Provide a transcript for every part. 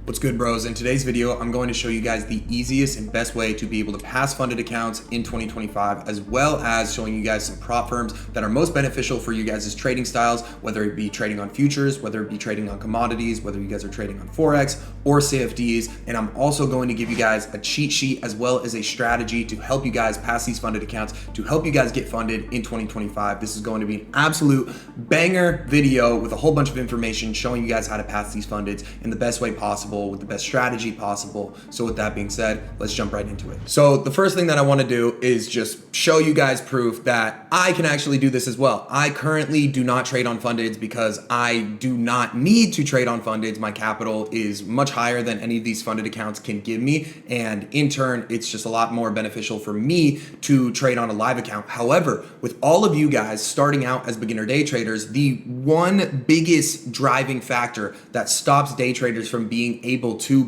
What's good, bros? In today's video, I'm going to show you guys the easiest and best way to be able to pass funded accounts in 2025, as well as showing you guys some prop firms that are most beneficial for you guys' trading styles, whether it be trading on futures, whether it be trading on commodities, whether you guys are trading on Forex or CFDs. And I'm also going to give you guys a cheat sheet as well as a strategy to help you guys pass these funded accounts, to help you guys get funded in 2025. This is going to be an absolute banger video with a whole bunch of information showing you guys how to pass these fundeds in the best way possible, with the best strategy possible. So with that being said, let's jump right into it. So the first thing that I want to do is just show you guys proof that I can actually do this as well. I currently do not trade on fundeds because I do not need to trade on fundeds. My capital is much higher than any of these funded accounts can give me. And in turn, it's just a lot more beneficial for me to trade on a live account. However, with all of you guys starting out as beginner day traders, the one biggest driving factor that stops day traders from being able to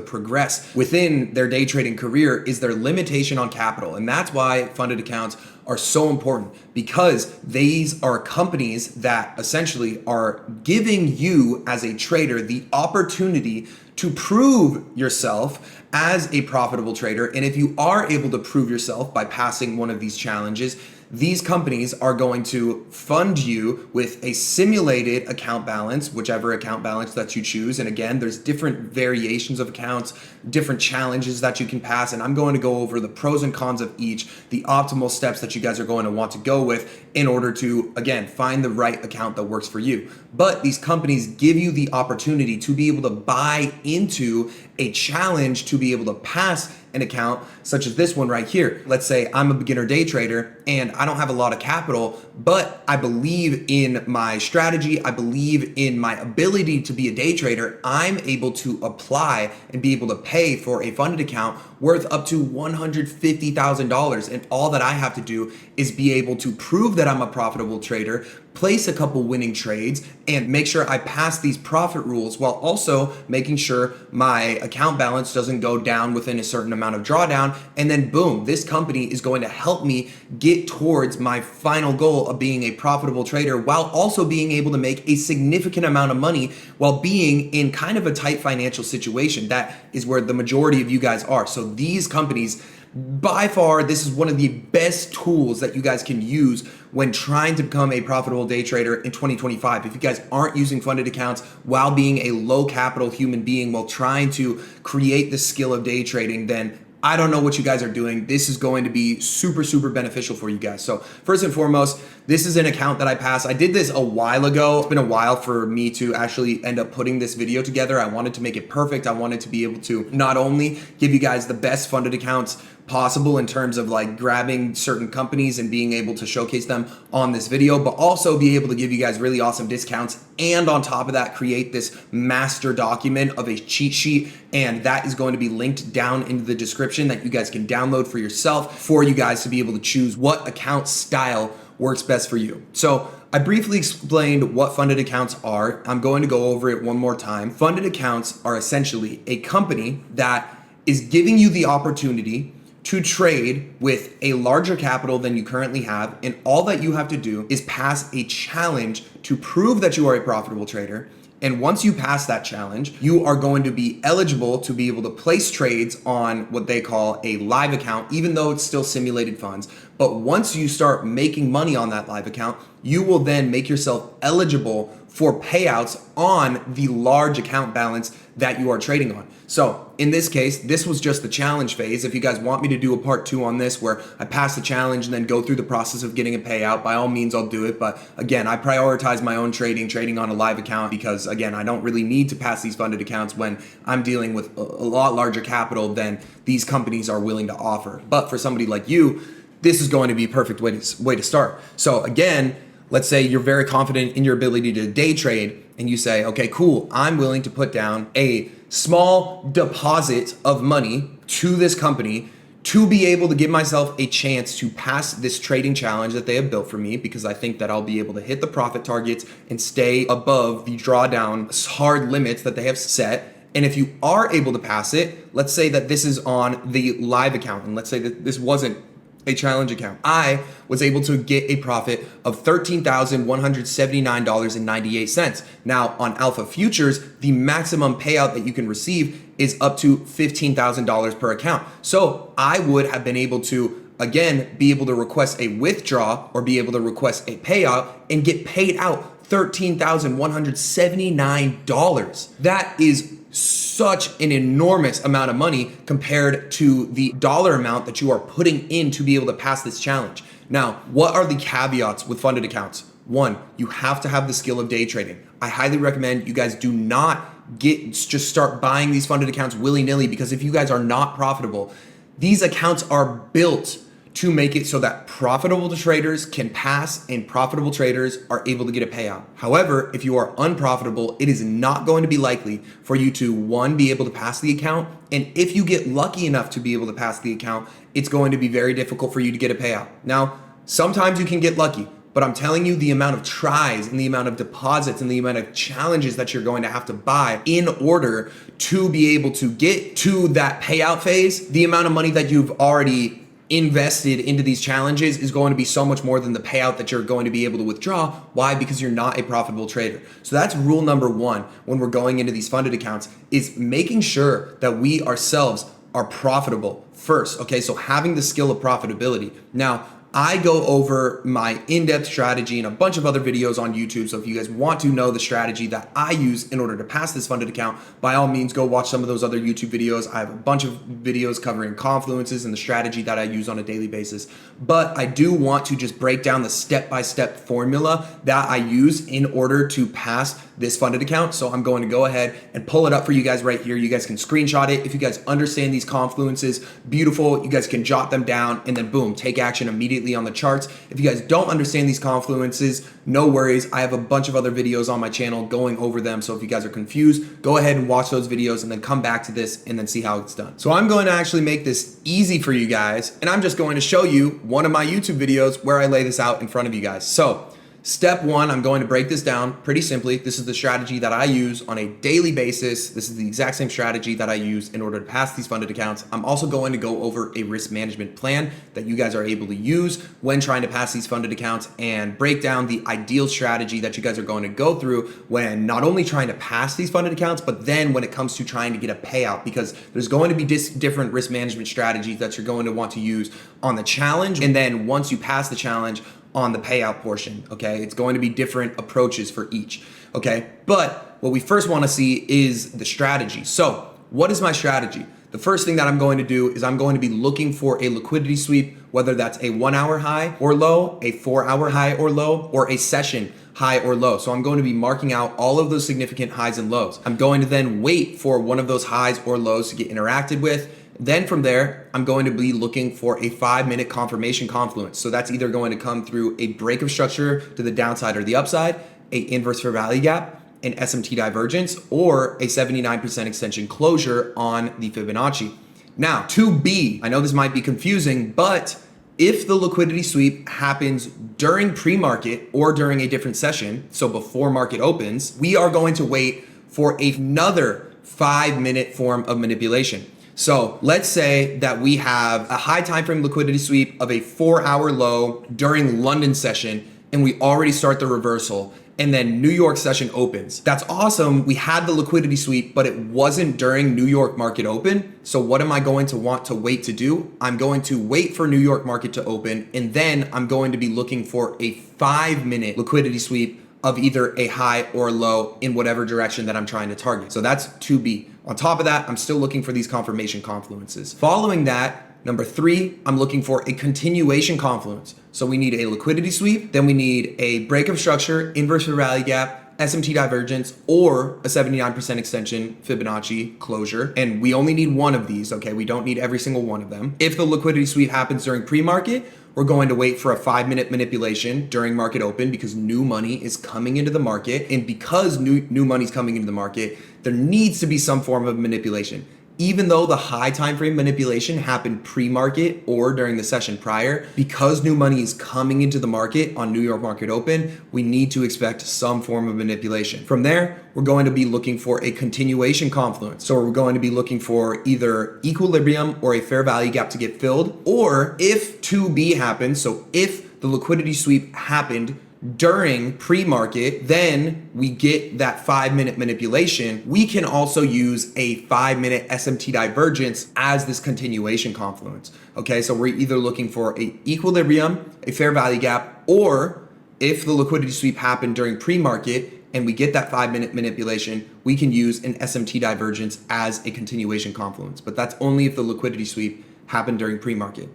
progress within their day trading career is their limitation on capital. And that's why funded accounts are so important, because these are companies that essentially are giving you as a trader the opportunity to prove yourself as a profitable trader. And if you are able to prove yourself by passing one of these challenges, these companies are going to fund you with a simulated account balance, whichever account balance that you choose. And again, there's different variations of accounts, different challenges that you can pass. And I'm going to go over the pros and cons of each, the optimal steps that you guys are going to want to go with in order to, again, find the right account that works for you. But these companies give you the opportunity to be able to buy into a challenge to be able to pass an account such as this one right here. Let's say I'm a beginner day trader and I don't have a lot of capital, but I believe in my strategy. I believe in my ability to be a day trader. I'm able to apply and be able to pay for a funded account worth up to $150,000. And all that I have to do is be able to prove that I'm a profitable trader, place a couple winning trades, and make sure I pass these profit rules while also making sure my account balance doesn't go down within a certain amount of drawdown. And then boom, this company is going to help me get towards my final goal of being a profitable trader, while also being able to make a significant amount of money while being in kind of a tight financial situation. That is where the majority of you guys are. So these companies, by far, this is one of the best tools that you guys can use when trying to become a profitable day trader in 2025. If you guys aren't using funded accounts while being a low capital human being, while trying to create the skill of day trading, then I don't know what you guys are doing. This is going to be super, super beneficial for you guys. So first and foremost, this is an account that I passed. I did this a while ago. It's been a while for me to actually end up putting this video together. I wanted to make it perfect. I wanted to be able to not only give you guys the best funded accounts possible in terms of like grabbing certain companies and being able to showcase them on this video, but also be able to give you guys really awesome discounts. And on top of that, create this master document of a cheat sheet. And that is going to be linked down in the description that you guys can download for yourself, for you guys to be able to choose what account style works best for you. So I briefly explained what funded accounts are. I'm going to go over it one more time. Funded accounts are essentially a company that is giving you the opportunity to trade with a larger capital than you currently have. And all that you have to do is pass a challenge to prove that you are a profitable trader. And once you pass that challenge, you are going to be eligible to be able to place trades on what they call a live account, even though it's still simulated funds. But once you start making money on that live account, you will then make yourself eligible for payouts on the large account balance that you are trading on. So in this case, this was just the challenge phase. If you guys want me to do a part 2 on this, where I pass the challenge and then go through the process of getting a payout, by all means, I'll do it. But again, I prioritize my own trading on a live account, because again, I don't really need to pass these funded accounts when I'm dealing with a lot larger capital than these companies are willing to offer. But for somebody like you, this is going to be a perfect way to start. So again, let's say you're very confident in your ability to day trade and you say, okay, cool, I'm willing to put down a small deposit of money to this company to be able to give myself a chance to pass this trading challenge that they have built for me, because I think that I'll be able to hit the profit targets and stay above the drawdown hard limits that they have set. And if you are able to pass it, let's say that this is on the live account, and let's say that this wasn't a challenge account, I was able to get a profit of $13,179.98. Now on Alpha Futures, the maximum payout that you can receive is up to $15,000 per account. So I would have been able to, again, be able to request a withdraw or be able to request a payout and get paid out $13,179. That is such an enormous amount of money compared to the dollar amount that you are putting in to be able to pass this challenge. Now, what are the caveats with funded accounts? One, you have to have the skill of day trading. I highly recommend you guys do not just start buying these funded accounts willy-nilly, because if you guys are not profitable, these accounts are built to make it so that profitable traders can pass and profitable traders are able to get a payout. However, if you are unprofitable, it is not going to be likely for you to, one, be able to pass the account. And if you get lucky enough to be able to pass the account, it's going to be very difficult for you to get a payout. Now, sometimes you can get lucky, but I'm telling you, the amount of tries and the amount of deposits and the amount of challenges that you're going to have to buy in order to be able to get to that payout phase, the amount of money that you've already invested into these challenges is going to be so much more than the payout that you're going to be able to withdraw. Why? Because you're not a profitable trader. So that's rule number one when we're going into these funded accounts, is making sure that we ourselves are profitable first. Okay, so having the skill of profitability. Now, I go over my in-depth strategy and a bunch of other videos on YouTube. So if you guys want to know the strategy that I use in order to pass this funded account, by all means, go watch some of those other YouTube videos. I have a bunch of videos covering confluences and the strategy that I use on a daily basis. But I do want to just break down the step-by-step formula that I use in order to pass this funded account. So I'm going to go ahead and pull it up for you guys right here. You guys can screenshot it. If you guys understand these confluences, beautiful. You guys can jot them down and then boom, take action immediately on the charts. If you guys don't understand these confluences, no worries. I have a bunch of other videos on my channel going over them. So if you guys are confused, go ahead and watch those videos and then come back to this and then see how it's done. So I'm going to actually make this easy for you guys. And I'm just going to show you one of my YouTube videos where I lay this out in front of you guys. So step one, I'm going to break this down pretty simply. This is the strategy that I use on a daily basis. This is the exact same strategy that I use in order to pass these funded accounts. I'm also going to go over a risk management plan that you guys are able to use when trying to pass these funded accounts and break down the ideal strategy that you guys are going to go through when not only trying to pass these funded accounts, but then when it comes to trying to get a payout, because there's going to be different risk management strategies that you're going to want to use on the challenge. And then once you pass the challenge, on the payout portion, okay? It's going to be different approaches for each, okay? But what we first want to see is the strategy. So what is my strategy? The first thing that I'm going to do is I'm going to be looking for a liquidity sweep, whether that's a 1 hour high or low, a 4 hour high or low, or a session high or low. So I'm going to be marking out all of those significant highs and lows. I'm going to then wait for one of those highs or lows to get interacted with. Then from there, I'm going to be looking for a 5-minute confirmation confluence. So that's either going to come through a break of structure to the downside or the upside, a inverse fair value gap, an SMT divergence, or a 79% extension closure on the Fibonacci. Now, to B, I know this might be confusing, but if the liquidity sweep happens during pre-market or during a different session, so before market opens, we are going to wait for another 5-minute form of manipulation. So let's say that we have a high time frame liquidity sweep of a 4 hour low during London session, and we already start the reversal, and then New York session opens. That's awesome. We had the liquidity sweep, but it wasn't during New York market open. So what am I going to want to wait to do? I'm going to wait for New York market to open, and then I'm going to be looking for a 5-minute liquidity sweep of either a high or low in whatever direction that I'm trying to target. So that's 2B. On top of that, I'm still looking for these confirmation confluences. Following that, number 3, I'm looking for a continuation confluence. So we need a liquidity sweep, then we need a break of structure, inverse fair value gap, SMT divergence, or a 79% extension Fibonacci closure. And we only need one of these, okay? We don't need every single one of them. If the liquidity sweep happens during pre-market, we're going to wait for a 5-minute manipulation during market open because new money is coming into the market. And because new money is coming into the market, there needs to be some form of manipulation. even though the high time frame manipulation happened pre-market or during the session prior, because new money is coming into the market on New York Market Open, we need to expect some form of manipulation. From there, we're going to be looking for a continuation confluence. So we're going to be looking for either equilibrium or a fair value gap to get filled, or if 2B happens, so if the liquidity sweep happened during pre-market, then we get that 5-minute manipulation. We can also use a 5-minute SMT divergence as this continuation confluence. Okay, so we're either looking for a equilibrium, a fair value gap, or if the liquidity sweep happened during pre-market and we get that 5-minute manipulation, we can use an SMT divergence as a continuation confluence. But that's only if the liquidity sweep happened during pre-market.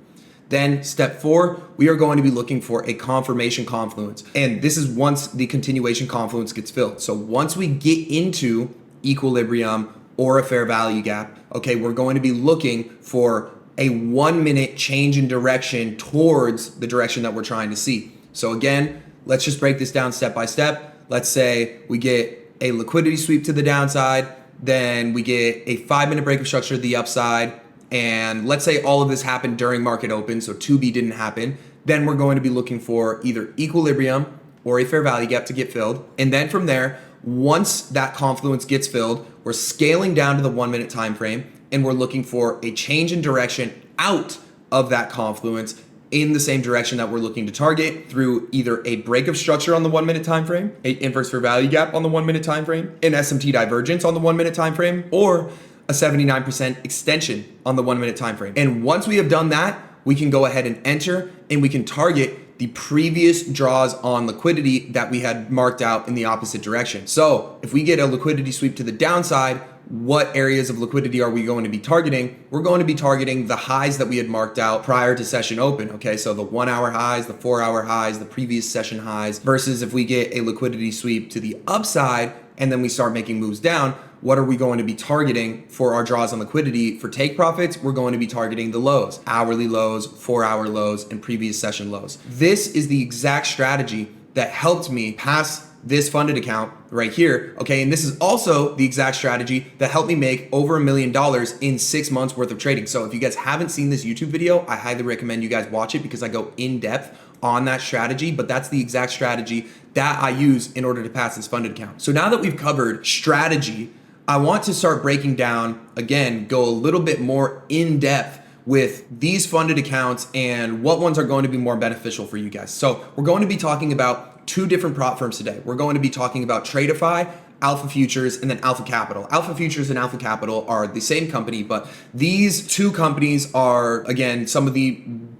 Then step 4, we are going to be looking for a confirmation confluence. And this is once the continuation confluence gets filled. So once we get into equilibrium or a fair value gap, okay, we're going to be looking for a 1-minute change in direction towards the direction that we're trying to see. So again, let's just break this down step by step. Let's say we get a liquidity sweep to the downside, then we get a 5-minute break of structure to the upside, and let's say all of this happened during market open, so 2B didn't happen, then we're going to be looking for either equilibrium or a fair value gap to get filled. And then from there, once that confluence gets filled, we're scaling down to the 1-minute time frame, and we're looking for a change in direction out of that confluence in the same direction that we're looking to target through either a break of structure on the 1-minute time frame, a inverse fair value gap on the 1-minute time frame, an SMT divergence on the 1-minute time frame, or a 79% extension on the 1-minute time frame. And once we have done that, we can go ahead and enter, and we can target the previous draws on liquidity that we had marked out in the opposite direction. So if we get a liquidity sweep to the downside, what areas of liquidity are we going to be targeting? We're going to be targeting the highs that we had marked out prior to session open. Okay, so the 1-hour highs, the 4-hour highs, the previous session highs, versus if we get a liquidity sweep to the upside and then we start making moves down, what are we going to be targeting for our draws on liquidity? For take profits, we're going to be targeting the lows, hourly lows, 4-hour lows, and previous session lows. This is the exact strategy that helped me pass this funded account right here, okay? And this is also the exact strategy that helped me make over $1 million in 6 months worth of trading. So if you guys haven't seen this YouTube video, I highly recommend you guys watch it because I go in depth on that strategy, but that's the exact strategy that I use in order to pass this funded account. So now that we've covered strategy, I want to start breaking down, again, go a little bit more in depth with these funded accounts and what ones are going to be more beneficial for you guys. So we're going to be talking about 2 different prop firms today. We're going to be talking about Tradeify, Alpha Futures, and then Alpha Capital. Alpha Futures and Alpha Capital are the same company, but these 2 companies are, again, some of the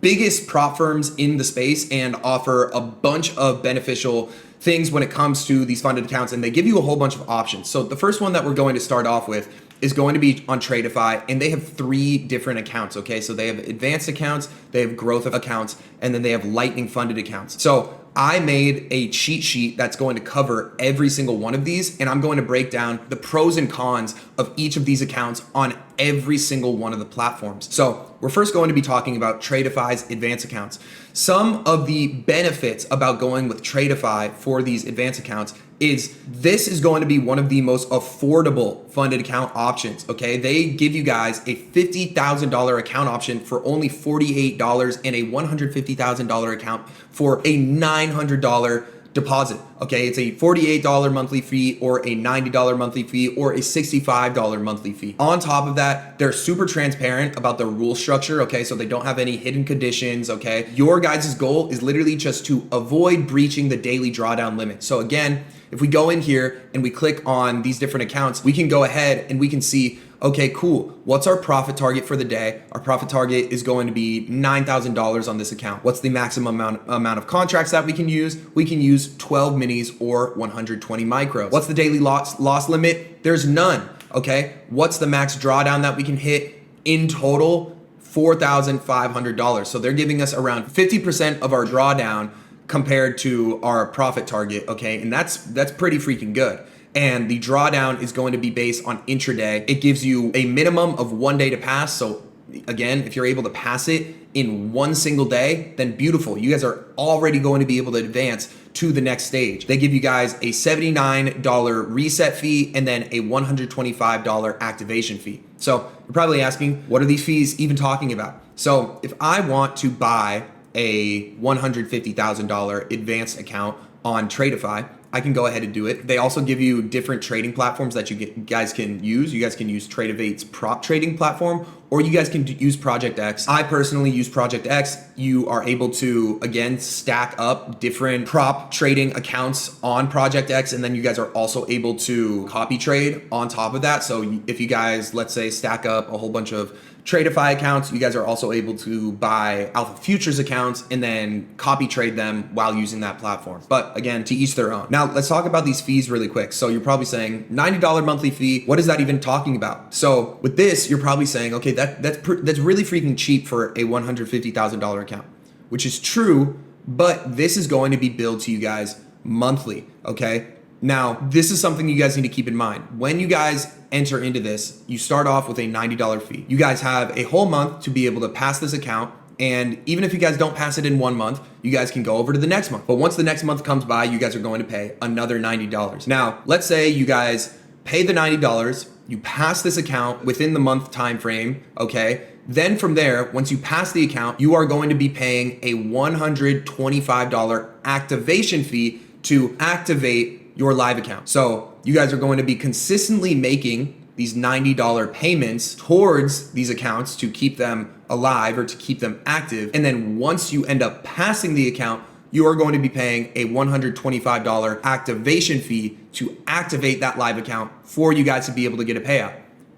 biggest prop firms in the space and offer a bunch of beneficial things when it comes to these funded accounts, and they give you a whole bunch of options. So the first one that we're going to start off with is going to be on Tradeify, and they have 3 different accounts, okay? So they have advanced accounts, they have growth accounts, and then they have lightning funded accounts. So I made a cheat sheet that's going to cover every single one of these, and I'm going to break down the pros and cons of each of these accounts on every single one of the platforms. So we're first going to be talking about Tradeify's advanced accounts. Some of the benefits about going with Tradeify for these advanced accounts is this is going to be one of the most affordable funded account options, okay? They give you guys a $50,000 account option for only $48 and a $150,000 account for a $900 deposit, okay? It's a $48 monthly fee or a $90 monthly fee or a $65 monthly fee. On top of that, they're super transparent about the rule structure, okay? So they don't have any hidden conditions, okay? Your guys' goal is literally just to avoid breaching the daily drawdown limit. So again, if we go in here and we click on these different accounts, we can go ahead and we can see, okay, cool. What's our profit target for the day? Our profit target is going to be $9,000 on this account. What's the maximum amount of contracts that we can use? We can use 12 minis or 120 micros. What's the daily loss limit? There's none, okay? What's the max drawdown that we can hit in total? $4,500. So they're giving us around 50% of our drawdown compared to our profit target, okay? And that's pretty freaking good. And the drawdown is going to be based on intraday. It gives you a minimum of 1 day to pass. So Again, if you're able to pass it in one single day, then beautiful. You guys are already going to be able to advance to the next stage. They give you guys a $79 reset fee and then a $125 activation fee. So you're probably asking, what are these fees even talking about? So if I want to buy a $150,000 advanced account on Tradeify, I can go ahead and do it. They also give you different trading platforms that you guys can use. You guys can use Tradeify's prop trading platform, or you guys can use Project X. I personally use Project X. You are able to, again, stack up different prop trading accounts on Project X, and then you guys are also able to copy trade on top of that. So if you guys, let's say, stack up a whole bunch of Tradeify accounts, you guys are also able to buy Alpha Futures accounts and then copy trade them while using that platform. But again, to each their own. Now let's talk about these fees really quick. So you're probably saying $90 monthly fee. What is that even talking about? So with this, you're probably saying, okay, that's really freaking cheap for a $150,000 account, which is true, but this is going to be billed to you guys monthly, okay? Now, this is something you guys need to keep in mind. When you guys enter into this, you start off with a $90 fee. You guys have a whole month to be able to pass this account. And even if you guys don't pass it in 1 month, you guys can go over to the next month. But once the next month comes by, you guys are going to pay another $90. Now, let's say you guys pay the $90, you pass this account within the month time frame, okay? Then from there, once you pass the account, you are going to be paying a $125 activation fee to activate your live account. So you guys are going to be consistently making these $90 payments towards these accounts to keep them alive or to keep them active. And then once you end up passing the account, you are going to be paying a $125 activation fee to activate that live account for you guys to be able to get a payout.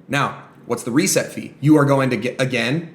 Now, what's the reset fee? You are going to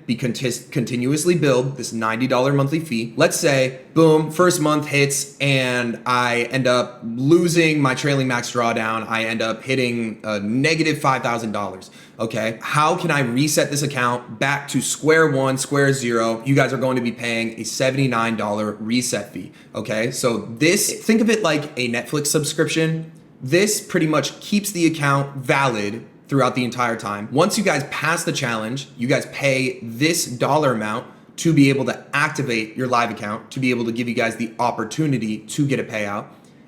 be continuously billed this $90 monthly fee. Let's say, boom, first month hits and I end up losing my trailing max drawdown. I end up hitting a negative $5,000. Okay, how can I reset this account back to square one, square zero? You guys are going to be paying a $79 reset fee. Okay, so think of it like a Netflix subscription. This pretty much keeps the account valid throughout the entire time. Once you guys pass the challenge, you guys pay this dollar amount to be able to activate your live account, to be able to give you guys the opportunity to get a payout.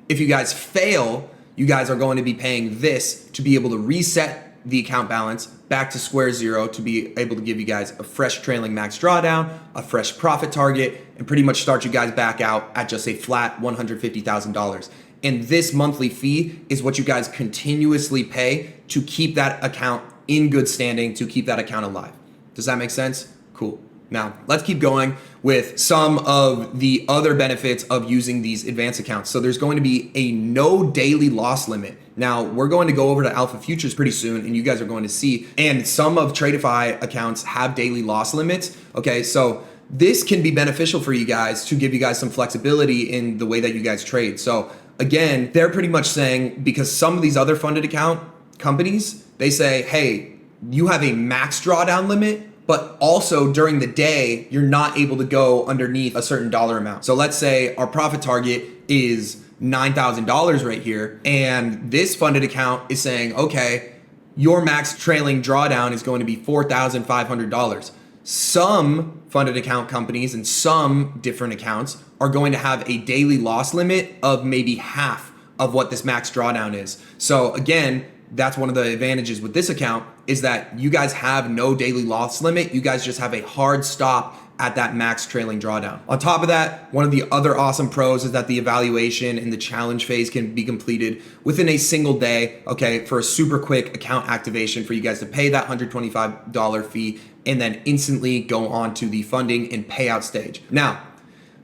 If you guys fail, you guys are going to be paying this to be able to reset the account balance back to square zero, to be able to give you guys a fresh trailing max drawdown, a fresh profit target, and pretty much start you guys back out at just a flat $150,000. And this monthly fee is what you guys continuously pay to keep that account in good standing, to keep that account alive. Does that make sense? Cool. Now, let's keep going with some of the other benefits of using these advanced accounts. So there's going to be a no daily loss limit. Now, we're going to go over to Alpha Futures pretty soon, and you guys are going to see, and some of Tradeify accounts have daily loss limits. Okay, so this can be beneficial for you guys to give you guys some flexibility in the way that you guys trade. So again, they're pretty much saying, because some of these other funded account companies, they say, hey, you have a max drawdown limit, but also during the day, you're not able to go underneath a certain dollar amount. So let's say our profit target is $9,000 right here. And this funded account is saying, okay, your max trailing drawdown is going to be $4,500. Some funded account companies and some different accounts are going to have a daily loss limit of maybe half of what this max drawdown is. So again, that's one of the advantages with this account, is that you guys have no daily loss limit. You guys just have a hard stop at that max trailing drawdown. On top of that, one of the other awesome pros is that the evaluation and the challenge phase can be completed within a single day, okay, for a super quick account activation for you guys to pay that $125 fee and then instantly go on to the funding and payout stage. Now,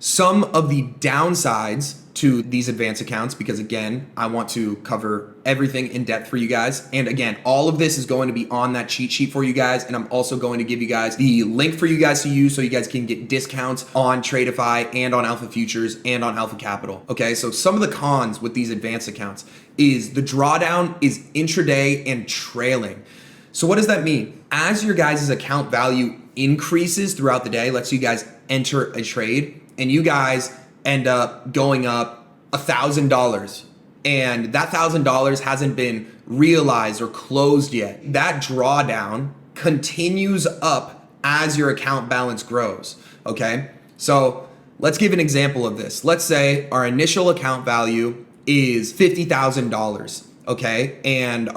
some of the downsides to these advanced accounts, because again, I want to cover everything in depth for you guys. And again, all of this is going to be on that cheat sheet for you guys. And I'm also going to give you guys the link for you guys to use so you guys can get discounts on Tradeify and on Alpha Futures and on Alpha Capital. Okay, so some of the cons with these advanced accounts is the drawdown is intraday and trailing. So what does that mean? As your guys' account value increases throughout the day, let's say you guys enter a trade and you guys end up going up $1,000 and that $1,000 hasn't been realized or closed yet. That drawdown continues up as your account balance grows, okay? So let's give an example of this. Let's say our initial account value is $50,000, okay? And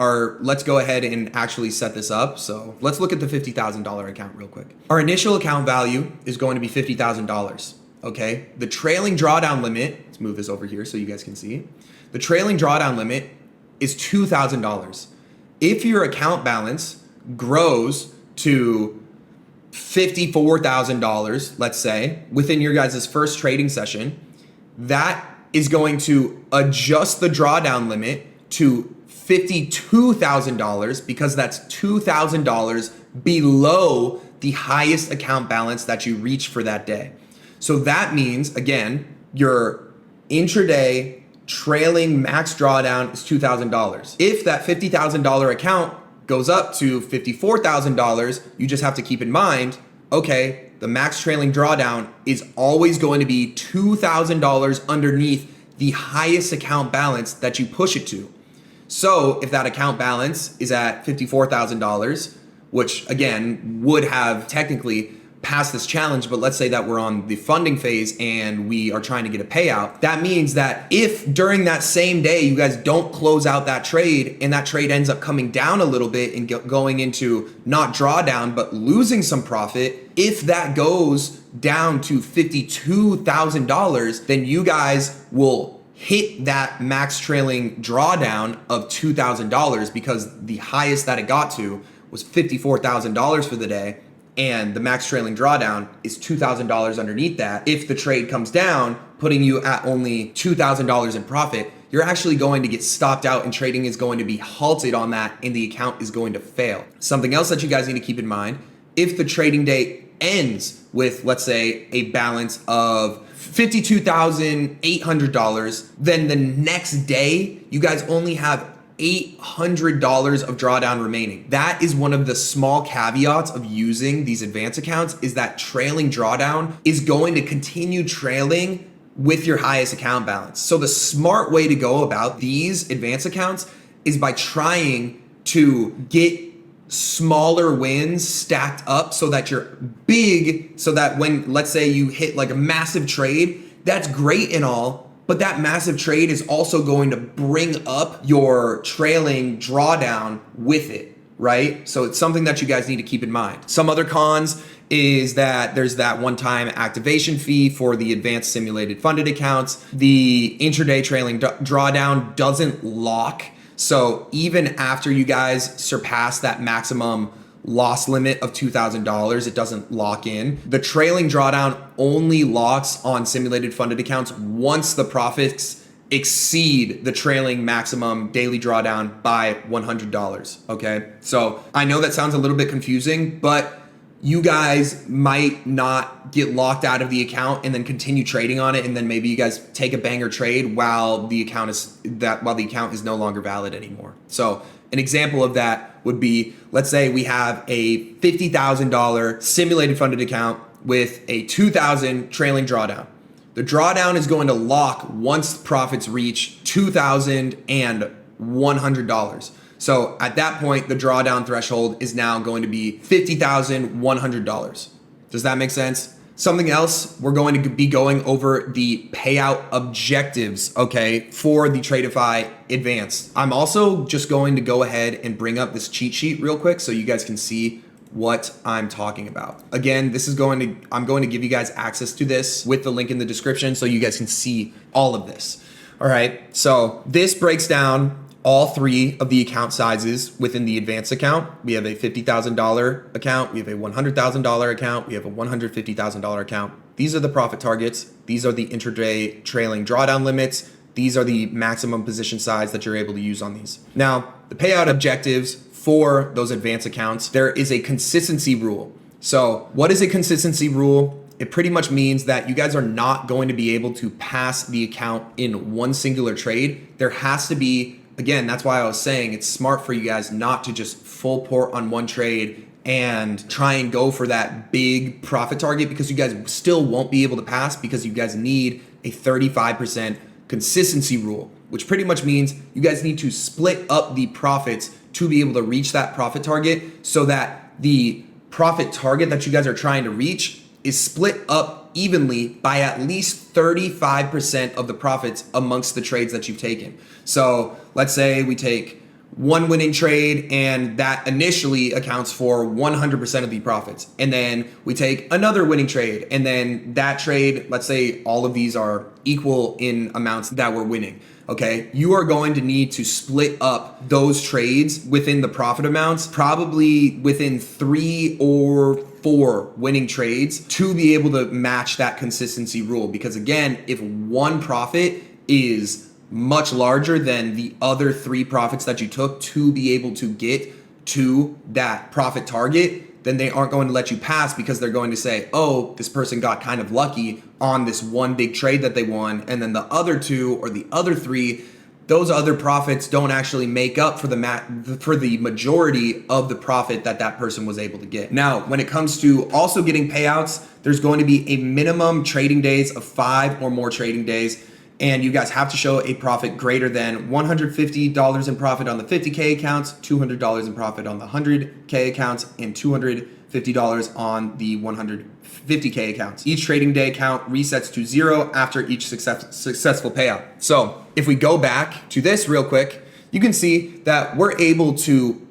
let's go ahead and actually set this up. So let's look at the $50,000 account real quick. Our initial account value is going to be $50,000, okay? The trailing drawdown limit, let's move this over here so you guys can see. The trailing drawdown limit is $2,000. If your account balance grows to $54,000, let's say, within your guys' first trading session, that is going to adjust the drawdown limit to $52,000 because that's $2,000 below the highest account balance that you reach for that day. So that means, again, your intraday trailing max drawdown is $2,000. If that $50,000 account goes up to $54,000, you just have to keep in mind, okay, the max trailing drawdown is always going to be $2,000 underneath the highest account balance that you push it to. So if that account balance is at $54,000, which again would have technically passed this challenge, but let's say that we're on the funding phase and we are trying to get a payout. That means that if during that same day you guys don't close out that trade and that trade ends up coming down a little bit and going into not drawdown, but losing some profit, if that goes down to $52,000, then you guys will hit that max trailing drawdown of $2,000 because the highest that it got to was $54,000 for the day. And the max trailing drawdown is $2,000 underneath that. If the trade comes down, putting you at only $2,000 in profit, you're actually going to get stopped out and trading is going to be halted on that and the account is going to fail. Something else that you guys need to keep in mind, if the trading day ends with, let's say, a balance of $52,800, then the next day, you guys only have $800 of drawdown remaining. That is one of the small caveats of using these advance accounts, is that trailing drawdown is going to continue trailing with your highest account balance. So the smart way to go about these advance accounts is by trying to get smaller wins stacked up so that you're big, so that when, let's say you hit like a massive trade, that's great and all, but that massive trade is also going to bring up your trailing drawdown with it, right? So it's something that you guys need to keep in mind. Some other cons is that there's that one-time activation fee for the advanced simulated funded accounts. The intraday trailing drawdown doesn't lock. So even after you guys surpass that maximum loss limit of $2,000, it doesn't lock in. The trailing drawdown only locks on simulated funded accounts once the profits exceed the trailing maximum daily drawdown by $100, okay? So I know that sounds a little bit confusing, but you guys might not get locked out of the account and then continue trading on it, and then maybe you guys take a banger trade while the account is no longer valid anymore. So an example of that would be, let's say we have a $50,000 simulated funded account with a $2,000 trailing drawdown. The drawdown is going to lock once profits reach $2,100. So at that point, the drawdown threshold is now going to be $50,100. Does that make sense? Something else, we're going to be going over the payout objectives, okay, for the Tradeify Advanced. I'm also just going to go ahead and bring up this cheat sheet real quick so you guys can see what I'm talking about. Again, I'm going to give you guys access to this with the link in the description so you guys can see all of this. All right, so this breaks down all three of the account sizes within the advanced account. We have a $50,000 account, we have a $100,000 account, we have a $150,000 account. These are the profit targets. These are the intraday trailing drawdown limits. These are the maximum position size that you're able to use on these. Now, the payout objectives for those advanced accounts, there is a consistency rule. So what is a consistency rule? It pretty much means that you guys are not going to be able to pass the account in one singular trade. There has to be, again, that's why I was saying it's smart for you guys not to just full port on one trade and try and go for that big profit target, because you guys still won't be able to pass, because you guys need a 35% consistency rule, which pretty much means you guys need to split up the profits to be able to reach that profit target, so that the profit target that you guys are trying to reach is split up evenly by at least 35% of the profits amongst the trades that you've taken. So let's say we take one winning trade and that initially accounts for 100% of the profits. And then we take another winning trade and then that trade, let's say all of these are equal in amounts that we're winning. Okay, you are going to need to split up those trades within the profit amounts, probably within 3 or 4 winning trades to be able to match that consistency rule. Because again, if one profit is much larger than the other 3 profits that you took to be able to get to that profit target, then they aren't going to let you pass because they're going to say, oh, this person got kind of lucky on this one big trade that they won. And then the other 2 or the other 3, those other profits don't actually make up for the majority of the profit that that person was able to get. Now, when it comes to also getting payouts, there's going to be a minimum trading days of 5 or more trading days. And you guys have to show a profit greater than $150 in profit on the 50K accounts, $200 in profit on the 100K accounts, and $250 on the 150K accounts. Each trading day count resets to 0 after each successful payout. So if we go back to this real quick, you can see that we're able to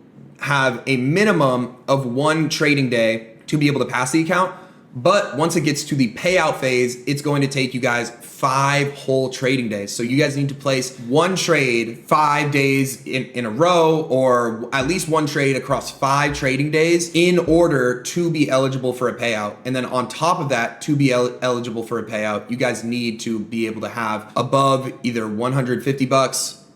have a minimum of 1 trading day to be able to pass the account. But once it gets to the payout phase, it's going to take you guys 5 whole trading days. So you guys need to place 1 trade 5 days in a row, or at least 1 trade across 5 trading days in order to be eligible for a payout. And then on top of that, to be eligible for a payout, you guys need to be able to have above either $150,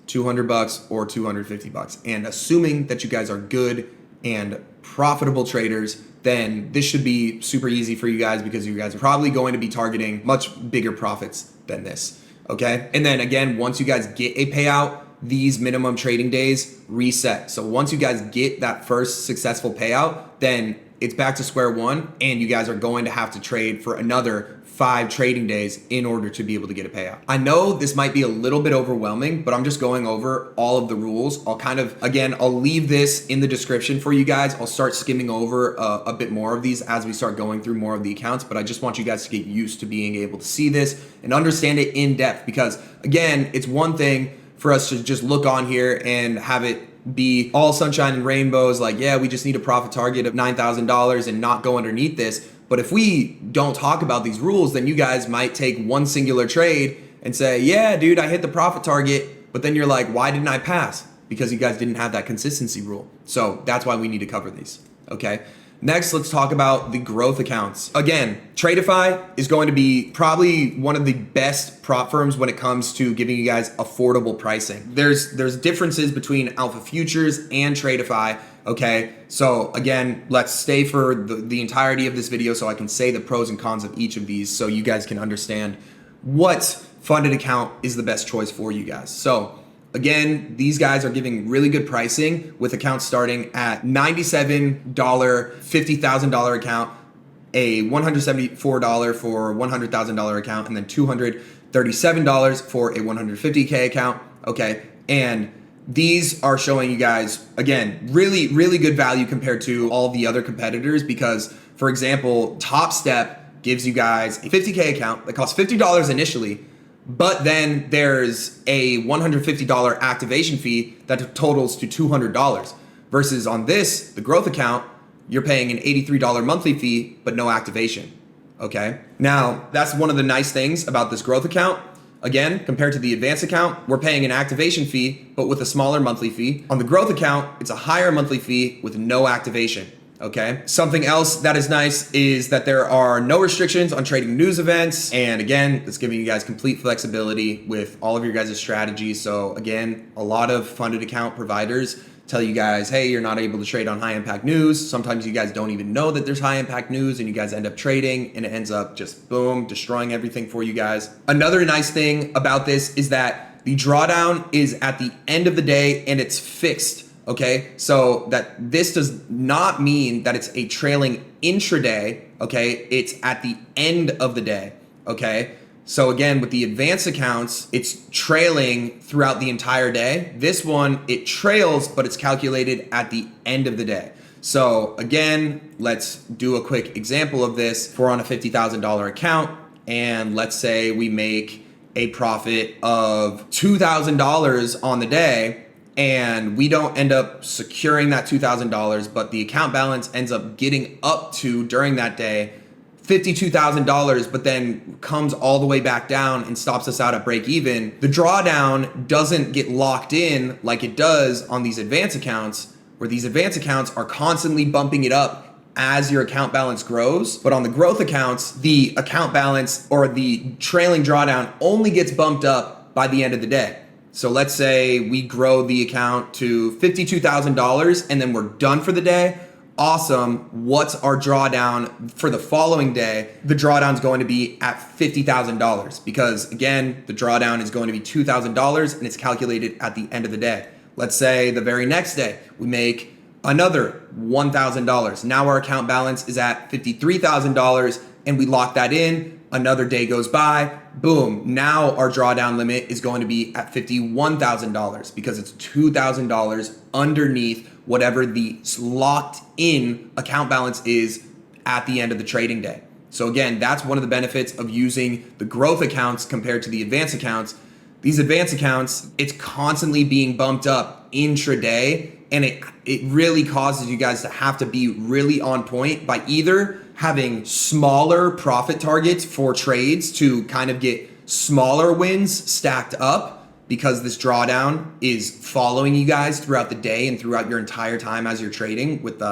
$200, or $250. And assuming that you guys are good and profitable traders, then this should be super easy for you guys because you guys are probably going to be targeting much bigger profits than this, okay? And then again, once you guys get a payout, these minimum trading days reset. So once you guys get that first successful payout, then it's back to square one and you guys are going to have to trade for another 5 trading days in order to be able to get a payout. I know this might be a little bit overwhelming, but I'm just going over all of the rules. I'll leave this in the description for you guys. I'll start skimming over a bit more of these as we start going through more of the accounts, but I just want you guys to get used to being able to see this and understand it in depth, because again, it's one thing for us to just look on here and have it be all sunshine and rainbows, like, yeah, we just need a profit target of $9,000 and not go underneath this. But if we don't talk about these rules, then you guys might take one singular trade and say, yeah, dude, I hit the profit target. But then you're like, why didn't I pass? Because you guys didn't have that consistency rule. So that's why we need to cover these, okay? Next, let's talk about the growth accounts. Again, Tradeify is going to be probably one of the best prop firms when it comes to giving you guys affordable pricing. There's differences between Alpha Futures and Tradeify, okay? So again, let's stay for the entirety of this video so I can say the pros and cons of each of these so you guys can understand what funded account is the best choice for you guys. So again, these guys are giving really good pricing with accounts starting at $97 $50,000 account, a $174 for $100,000 account, and then $237 for a 150K account, okay? And these are showing you guys, again, really, really good value compared to all the other competitors because, for example, Top Step gives you guys a 50K account that costs $50 initially, but then there's a $150 activation fee that totals to $200 versus on this, the growth account, you're paying an $83 monthly fee, but no activation, okay? Now, that's one of the nice things about this growth account. Again, compared to the advanced account, we're paying an activation fee, but with a smaller monthly fee. On the growth account, it's a higher monthly fee with no activation. Okay. Something else that is nice is that there are no restrictions on trading news events. And again, it's giving you guys complete flexibility with all of your guys' strategies. So again, a lot of funded account providers tell you guys, hey, you're not able to trade on high impact news. Sometimes you guys don't even know that there's high impact news and you guys end up trading and it ends up just boom, destroying everything for you guys. Another nice thing about this is that the drawdown is at the end of the day and it's fixed. Okay, so that this does not mean that it's a trailing intraday, okay? It's at the end of the day, okay? So again, with the advanced accounts, it's trailing throughout the entire day. This one, it trails, but it's calculated at the end of the day. So again, let's do a quick example of this. If we're on a $50,000 account and let's say we make a profit of $2,000 on the day and we don't end up securing that $2,000, but the account balance ends up getting up to, during that day, $52,000, but then comes all the way back down and stops us out at break even. The drawdown doesn't get locked in like it does on these advance accounts, where these advance accounts are constantly bumping it up as your account balance grows. But on the growth accounts, the account balance or the trailing drawdown only gets bumped up by the end of the day. So let's say we grow the account to $52,000 and then we're done for the day. Awesome. What's our drawdown for the following day? The drawdown is going to be at $50,000 because again, the drawdown is going to be $2,000 and it's calculated at the end of the day. Let's say the very next day we make another $1,000. Now our account balance is at $53,000 and we lock that in. Another day goes by, boom. Now our drawdown limit is going to be at $51,000 because it's $2,000 underneath whatever the locked in account balance is at the end of the trading day. So again, that's one of the benefits of using the growth accounts compared to the advance accounts. These advance accounts, it's constantly being bumped up intraday, and it really causes you guys to have to be really on point by either having smaller profit targets for trades to kind of get smaller wins stacked up, because this drawdown is following you guys throughout the day and throughout your entire time as you're trading with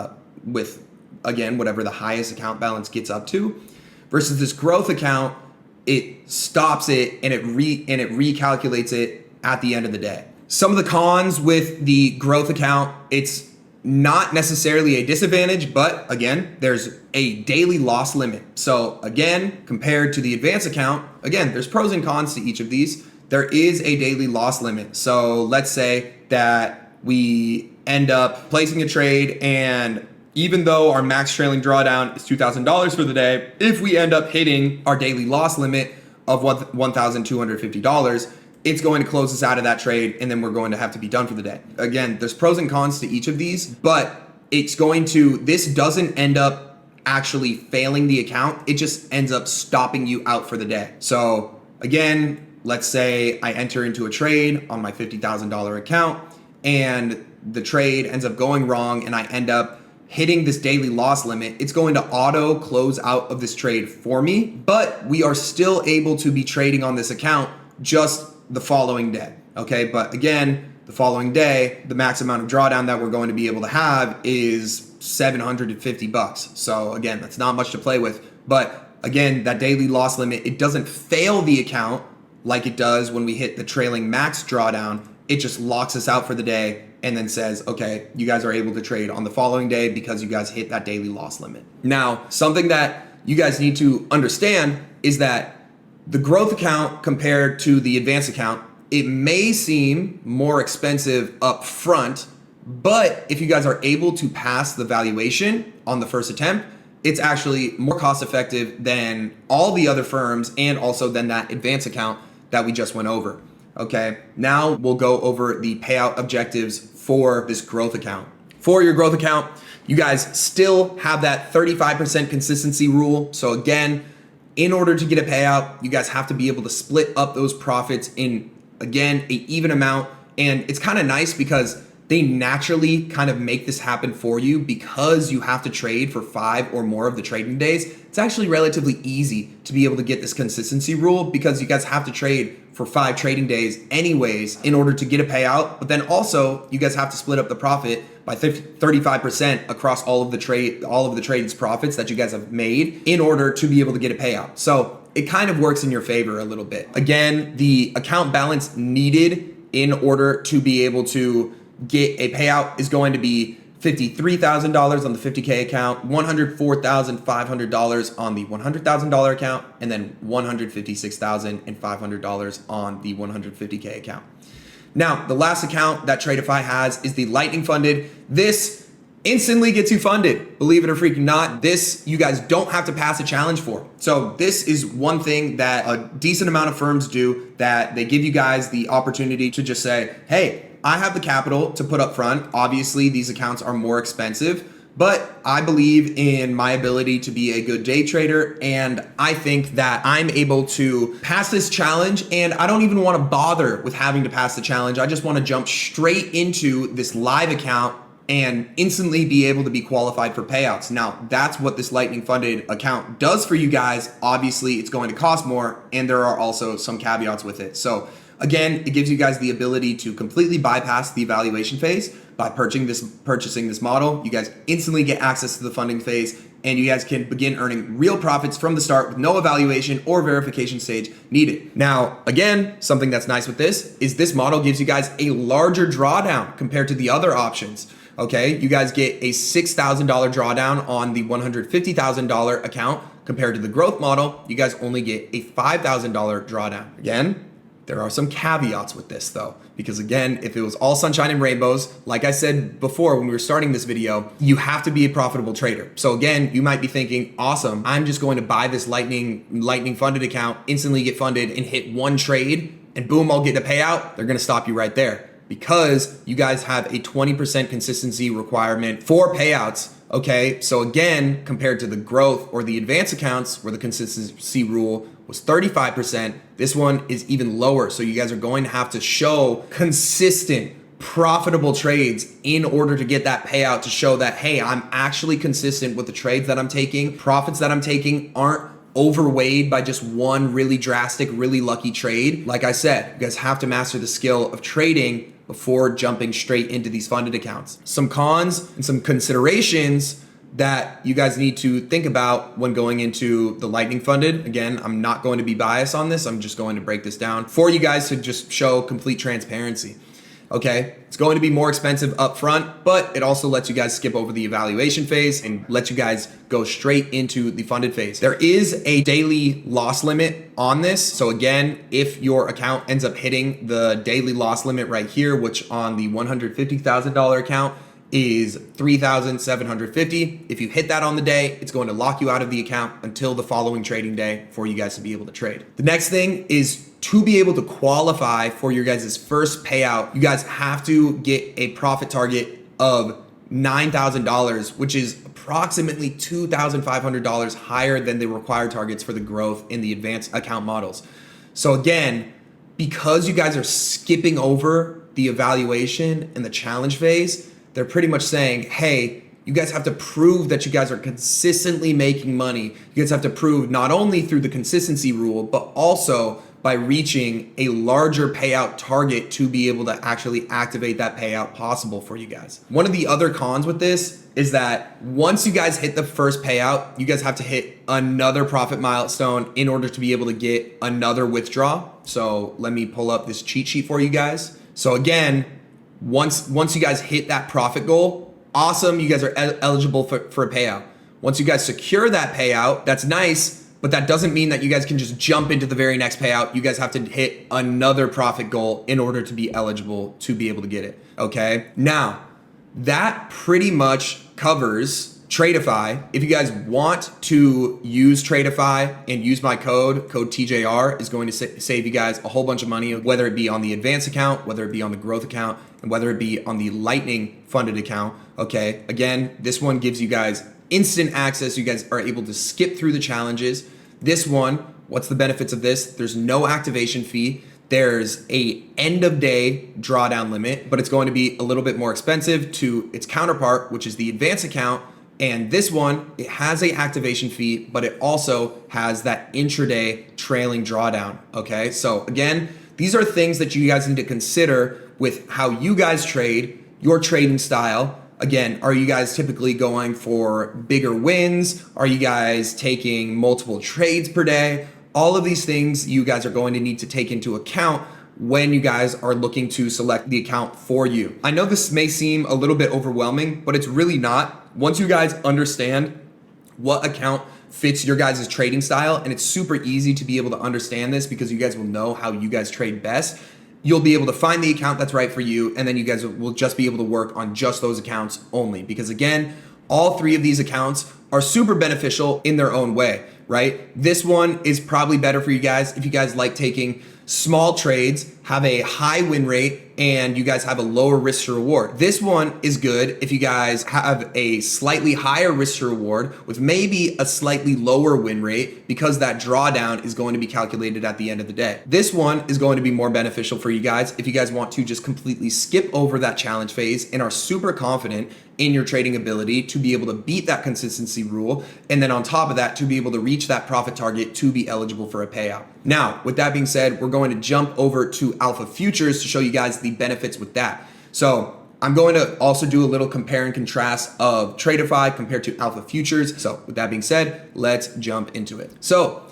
again, whatever the highest account balance gets up to, versus this growth account, it stops it and it recalculates it at the end of the day. Some of the cons with the growth account, it's not necessarily a disadvantage, but again, there's a daily loss limit. So again, compared to the advance account, again, there's pros and cons to each of these. There is a daily loss limit. So let's say that we end up placing a trade, and even though our max trailing drawdown is $2,000 for the day, if we end up hitting our daily loss limit of $1,250, it's going to close us out of that trade, and then we're going to have to be done for the day. Again, there's pros and cons to each of these, but this doesn't end up actually failing the account. It just ends up stopping you out for the day. So again, let's say I enter into a trade on my $50,000 account and the trade ends up going wrong and I end up hitting this daily loss limit. It's going to auto close out of this trade for me, but we are still able to be trading on this account just the following day. Okay, but again, the following day, the max amount of drawdown that we're going to be able to have is $750. So again, that's not much to play with. But again, that daily loss limit, it doesn't fail the account like it does when we hit the trailing max drawdown. It just locks us out for the day and then says, okay, you guys are able to trade on the following day because you guys hit that daily loss limit. Now, something that you guys need to understand is that the growth account compared to the advance account, it may seem more expensive up front, but if you guys are able to pass the valuation on the first attempt, it's actually more cost effective than all the other firms and also than that advance account that we just went over. Okay, now we'll go over the payout objectives for this growth account. For your growth account, you guys still have that 35% consistency rule. So again, in order to get a payout, you guys have to be able to split up those profits in, again, an even amount. And it's kind of nice because they naturally kind of make this happen for you because you have to trade for 5 or more of the trading days. It's actually relatively easy to be able to get this consistency rule because you guys have to trade for 5 trading days anyways in order to get a payout. But then also you guys have to split up the profit by 35% across all of the trade's profits that you guys have made in order to be able to get a payout. So it kind of works in your favor a little bit. Again, the account balance needed in order to be able to get a payout is going to be $53,000 on the 50K account, $104,500 on the $100,000 account, and then $156,500 on the 150K account. Now, the last account that Tradeify has is the lightning funded. This instantly gets you funded. Believe it or freaking not, this you guys don't have to pass a challenge for. So this is one thing that a decent amount of firms do, that they give you guys the opportunity to just say, hey, I have the capital to put up front. Obviously, these accounts are more expensive, But I believe in my ability to be a good day trader, and I think that I'm able to pass this challenge, and I don't even want to bother with having to pass the challenge. I just want to jump straight into this live account and instantly be able to be qualified for payouts. Now, that's what this Lightning funded account does for you guys. Obviously, it's going to cost more, and there are also some caveats with it. So again, it gives you guys the ability to completely bypass the evaluation phase by purchasing this model. You guys instantly get access to the funding phase, and you guys can begin earning real profits from the start with no evaluation or verification stage needed. Now, again, something that's nice with this is this model gives you guys a larger drawdown compared to the other options. Okay, you guys get a $6,000 drawdown on the $150,000 account compared to the growth model. You guys only get a $5,000 drawdown. Again, there are some caveats with this though, because again, if it was all sunshine and rainbows, like I said before when we were starting this video, you have to be a profitable trader. So again, you might be thinking, awesome, I'm just going to buy this Lightning funded account, instantly get funded and hit one trade and boom, I'll get a payout. They're gonna stop you right there because you guys have a 20% consistency requirement for payouts. Okay, so again, compared to the growth or the advanced accounts where the consistency rule was 35%, this one is even lower. So you guys are going to have to show consistent, profitable trades in order to get that payout, to show that, hey, I'm actually consistent with the trades that I'm taking. Profits that I'm taking aren't overweighed by just one really drastic, really lucky trade. Like I said, you guys have to master the skill of trading before jumping straight into these funded accounts. Some cons and some considerations that you guys need to think about when going into the Lightning funded. Again, I'm not going to be biased on this. I'm just going to break this down for you guys to just show complete transparency. Okay, it's going to be more expensive up front, but it also lets you guys skip over the evaluation phase and lets you guys go straight into the funded phase. There is a daily loss limit on this. So again, if your account ends up hitting the daily loss limit right here, which on the $150,000 account is $3,750. If you hit that on the day, it's going to lock you out of the account until the following trading day for you guys to be able to trade. The next thing is to be able to qualify for your guys' first payout, you guys have to get a profit target of $9,000, which is approximately $2,500 higher than the required targets for the growth in the advanced account models. So again, because you guys are skipping over the evaluation and the challenge phase, they're pretty much saying, hey, you guys have to prove that you guys are consistently making money. You guys have to prove not only through the consistency rule, but also by reaching a larger payout target to be able to actually activate that payout possible for you guys. One of the other cons with this is that once you guys hit the first payout, you guys have to hit another profit milestone in order to be able to get another withdrawal. So let me pull up this cheat sheet for you guys. So again, once you guys hit that profit goal, awesome, you guys are eligible for a payout. Once you guys secure that payout, that's nice, but that doesn't mean that you guys can just jump into the very next payout. You guys have to hit another profit goal in order to be eligible to be able to get it, okay? Now, that pretty much covers Tradeify. If you guys want to use Tradeify and use my code TJR is going to save you guys a whole bunch of money, whether it be on the advanced account, whether it be on the growth account, and whether it be on the Lightning funded account, okay? Again, this one gives you guys instant access. You guys are able to skip through the challenges. This one, what's the benefits of this? There's no activation fee. There's a end of day drawdown limit, but it's going to be a little bit more expensive to its counterpart, which is the advanced account. And this one, it has a activation fee, but it also has that intraday trailing drawdown, okay? So again, these are things that you guys need to consider with how you guys trade, your trading style. Again, are you guys typically going for bigger wins? Are you guys taking multiple trades per day? All of these things you guys are going to need to take into account when you guys are looking to select the account for you. I know this may seem a little bit overwhelming, but it's really not. Once you guys understand what account fits your guys' trading style, and it's super easy to be able to understand this because you guys will know how you guys trade best, you'll be able to find the account that's right for you, and then you guys will just be able to work on just those accounts only. Because again, all three of these accounts are super beneficial in their own way, right? This one is probably better for you guys if you guys like taking small trades, have a high win rate, and you guys have a lower risk to reward. This one is good if you guys have a slightly higher risk to reward with maybe a slightly lower win rate, because that drawdown is going to be calculated at the end of the day. This one is going to be more beneficial for you guys if you guys want to just completely skip over that challenge phase and are super confident in your trading ability to be able to beat that consistency rule, and then on top of that, to be able to reach that profit target to be eligible for a payout. Now, with that being said, we're going to jump over to Alpha Futures to show you guys the benefits with that. So I'm going to also do a little compare and contrast of Tradeify compared to Alpha Futures. So with that being said, let's jump into it. So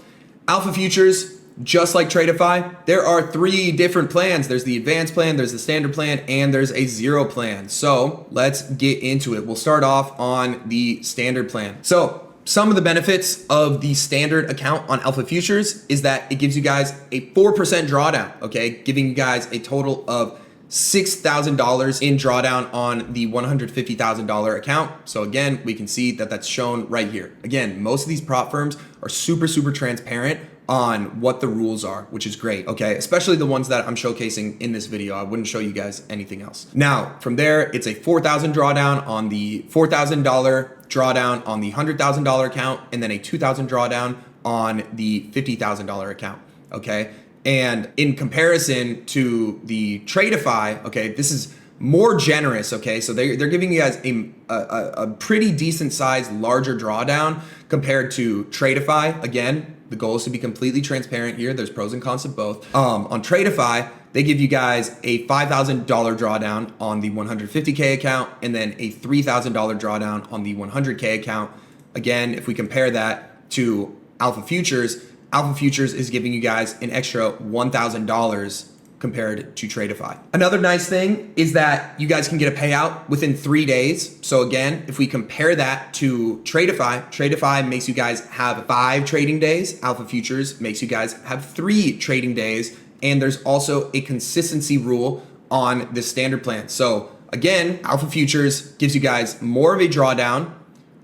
Alpha Futures, just like Tradeify, there are 3 different plans. There's the advanced plan, there's the standard plan, and there's a 0 plan. So let's get into it. We'll start off on the standard plan. So some of the benefits of the standard account on Alpha Futures is that it gives you guys a 4% drawdown, okay? Giving you guys a total of $6,000 in drawdown on the $150,000 account. So again, we can see that that's shown right here. Again, most of these prop firms are super transparent on what the rules are, which is great, okay? Especially the ones that I'm showcasing in this video. I wouldn't show you guys anything else. Now, from there, it's a $4,000 drawdown on the $4,000 drawdown on the $100,000 account, and then a $2,000 drawdown on the $50,000 account, okay? And in comparison to the Tradeify, okay, this is more generous, okay? So they're giving you guys a pretty decent size, larger drawdown compared to Tradeify. Again, the goal is to be completely transparent here. There's pros and cons of both. On Tradeify, they give you guys a $5,000 drawdown on the 150K account, and then a $3,000 drawdown on the 100K account. Again, if we compare that to Alpha Futures is giving you guys an extra $1,000 compared to Tradeify. Another nice thing is that you guys can get a payout within 3 days. So again, if we compare that to Tradeify makes you guys have 5 trading days. Alpha Futures makes you guys have 3 trading days. And there's also a consistency rule on the standard plan. So again, Alpha Futures gives you guys more of a drawdown,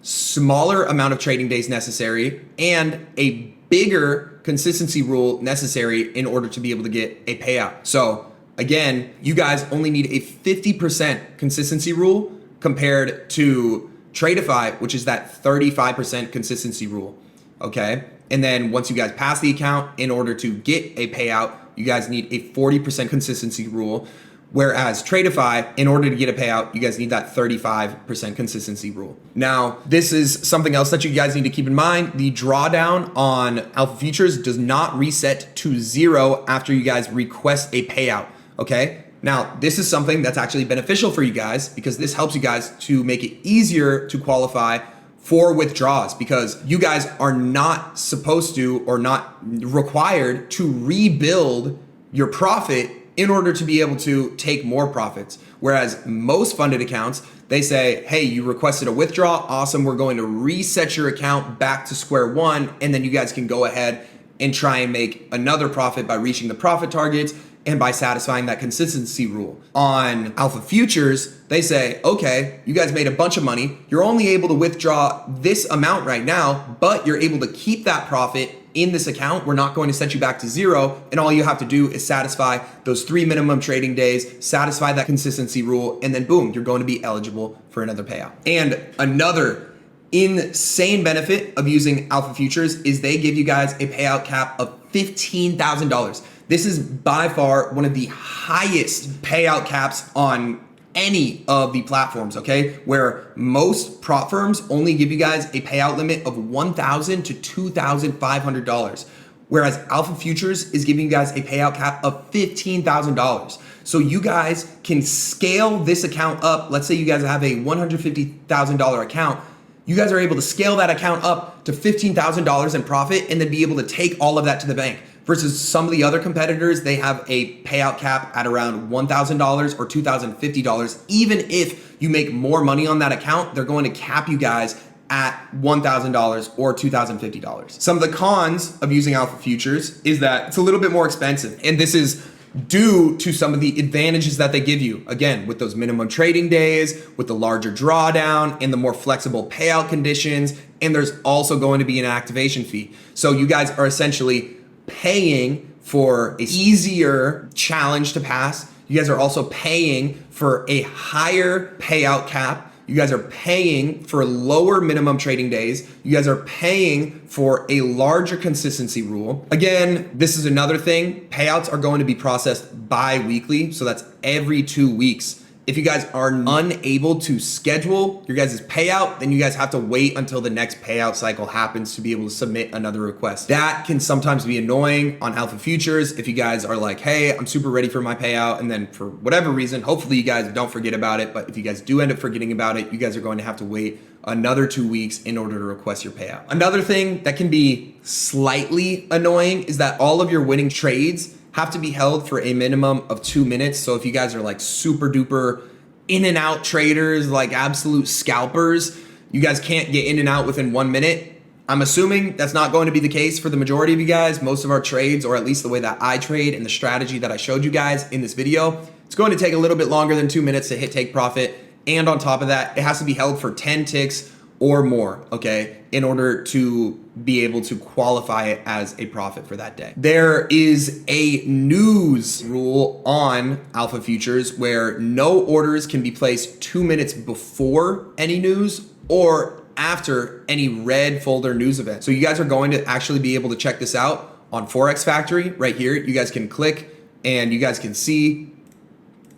smaller amount of trading days necessary, and a bigger consistency rule necessary in order to be able to get a payout. So again, you guys only need a 50% consistency rule compared to Tradeify, which is that 35% consistency rule, okay? And then once you guys pass the account, in order to get a payout, you guys need a 40% consistency rule. Whereas Tradeify, in order to get a payout, you guys need that 35% consistency rule. Now, this is something else that you guys need to keep in mind. The drawdown on Alpha Futures does not reset to 0 after you guys request a payout, okay? Now, this is something that's actually beneficial for you guys, because this helps you guys to make it easier to qualify for withdrawals, because you guys are not supposed to, or not required to, rebuild your profit in order to be able to take more profits. Whereas most funded accounts, they say, hey, you requested a withdrawal, awesome, we're going to reset your account back to square one, and then you guys can go ahead and try and make another profit by reaching the profit targets and by satisfying that consistency rule. On Alpha Futures, they say, okay, you guys made a bunch of money, you're only able to withdraw this amount right now, but you're able to keep that profit in this account. We're not going to set you back to 0, and all you have to do is satisfy those 3 minimum trading days, satisfy that consistency rule, and then boom, you're going to be eligible for another payout. And another insane benefit of using Alpha Futures is they give you guys a payout cap of $15,000. This is by far one of the highest payout caps on any of the platforms, okay? Where most prop firms only give you guys a payout limit of $1,000 to $2,500. Whereas Alpha Futures is giving you guys a payout cap of $15,000. So you guys can scale this account up. Let's say you guys have a $150,000 account. You guys are able to scale that account up to $15,000 in profit and then be able to take all of that to the bank. Versus some of the other competitors, they have a payout cap at around $1,000 or $2,050. Even if you make more money on that account, they're going to cap you guys at $1,000 or $2,050. Some of the cons of using Alpha Futures is that it's a little bit more expensive. And this is due to some of the advantages that they give you. Again, with those minimum trading days, with the larger drawdown and the more flexible payout conditions. And there's also going to be an activation fee. So you guys are essentially paying for an easier challenge to pass. You guys are also paying for a higher payout cap. You guys are paying for lower minimum trading days. You guys are paying for a larger consistency rule. Again, this is another thing. Payouts are going to be processed bi-weekly, so that's every 2 weeks. If you guys are unable to schedule your guys' payout, then you guys have to wait until the next payout cycle happens to be able to submit another request. That can sometimes be annoying on Alpha Futures if you guys are like, hey, I'm super ready for my payout, and then for whatever reason, hopefully you guys don't forget about it, but if you guys do end up forgetting about it, you guys are going to have to wait another 2 weeks in order to request your payout. Another thing that can be slightly annoying is that all of your winning trades have to be held for a minimum of 2 minutes. So if you guys are like super duper in and out traders, like absolute scalpers, you guys can't get in and out within 1 minute. I'm assuming that's not going to be the case for the majority of you guys. Most of our trades, or at least the way that I trade and the strategy that I showed you guys in this video, it's going to take a little bit longer than 2 minutes to hit take profit. And on top of that, it has to be held for 10 ticks or more, okay, in order to be able to qualify it as a profit for that day. There is a news rule on Alpha Futures where no orders can be placed 2 minutes before any news or after any red folder news event. So you guys are going to actually be able to check this out on Forex Factory right here. You guys can click and you guys can see.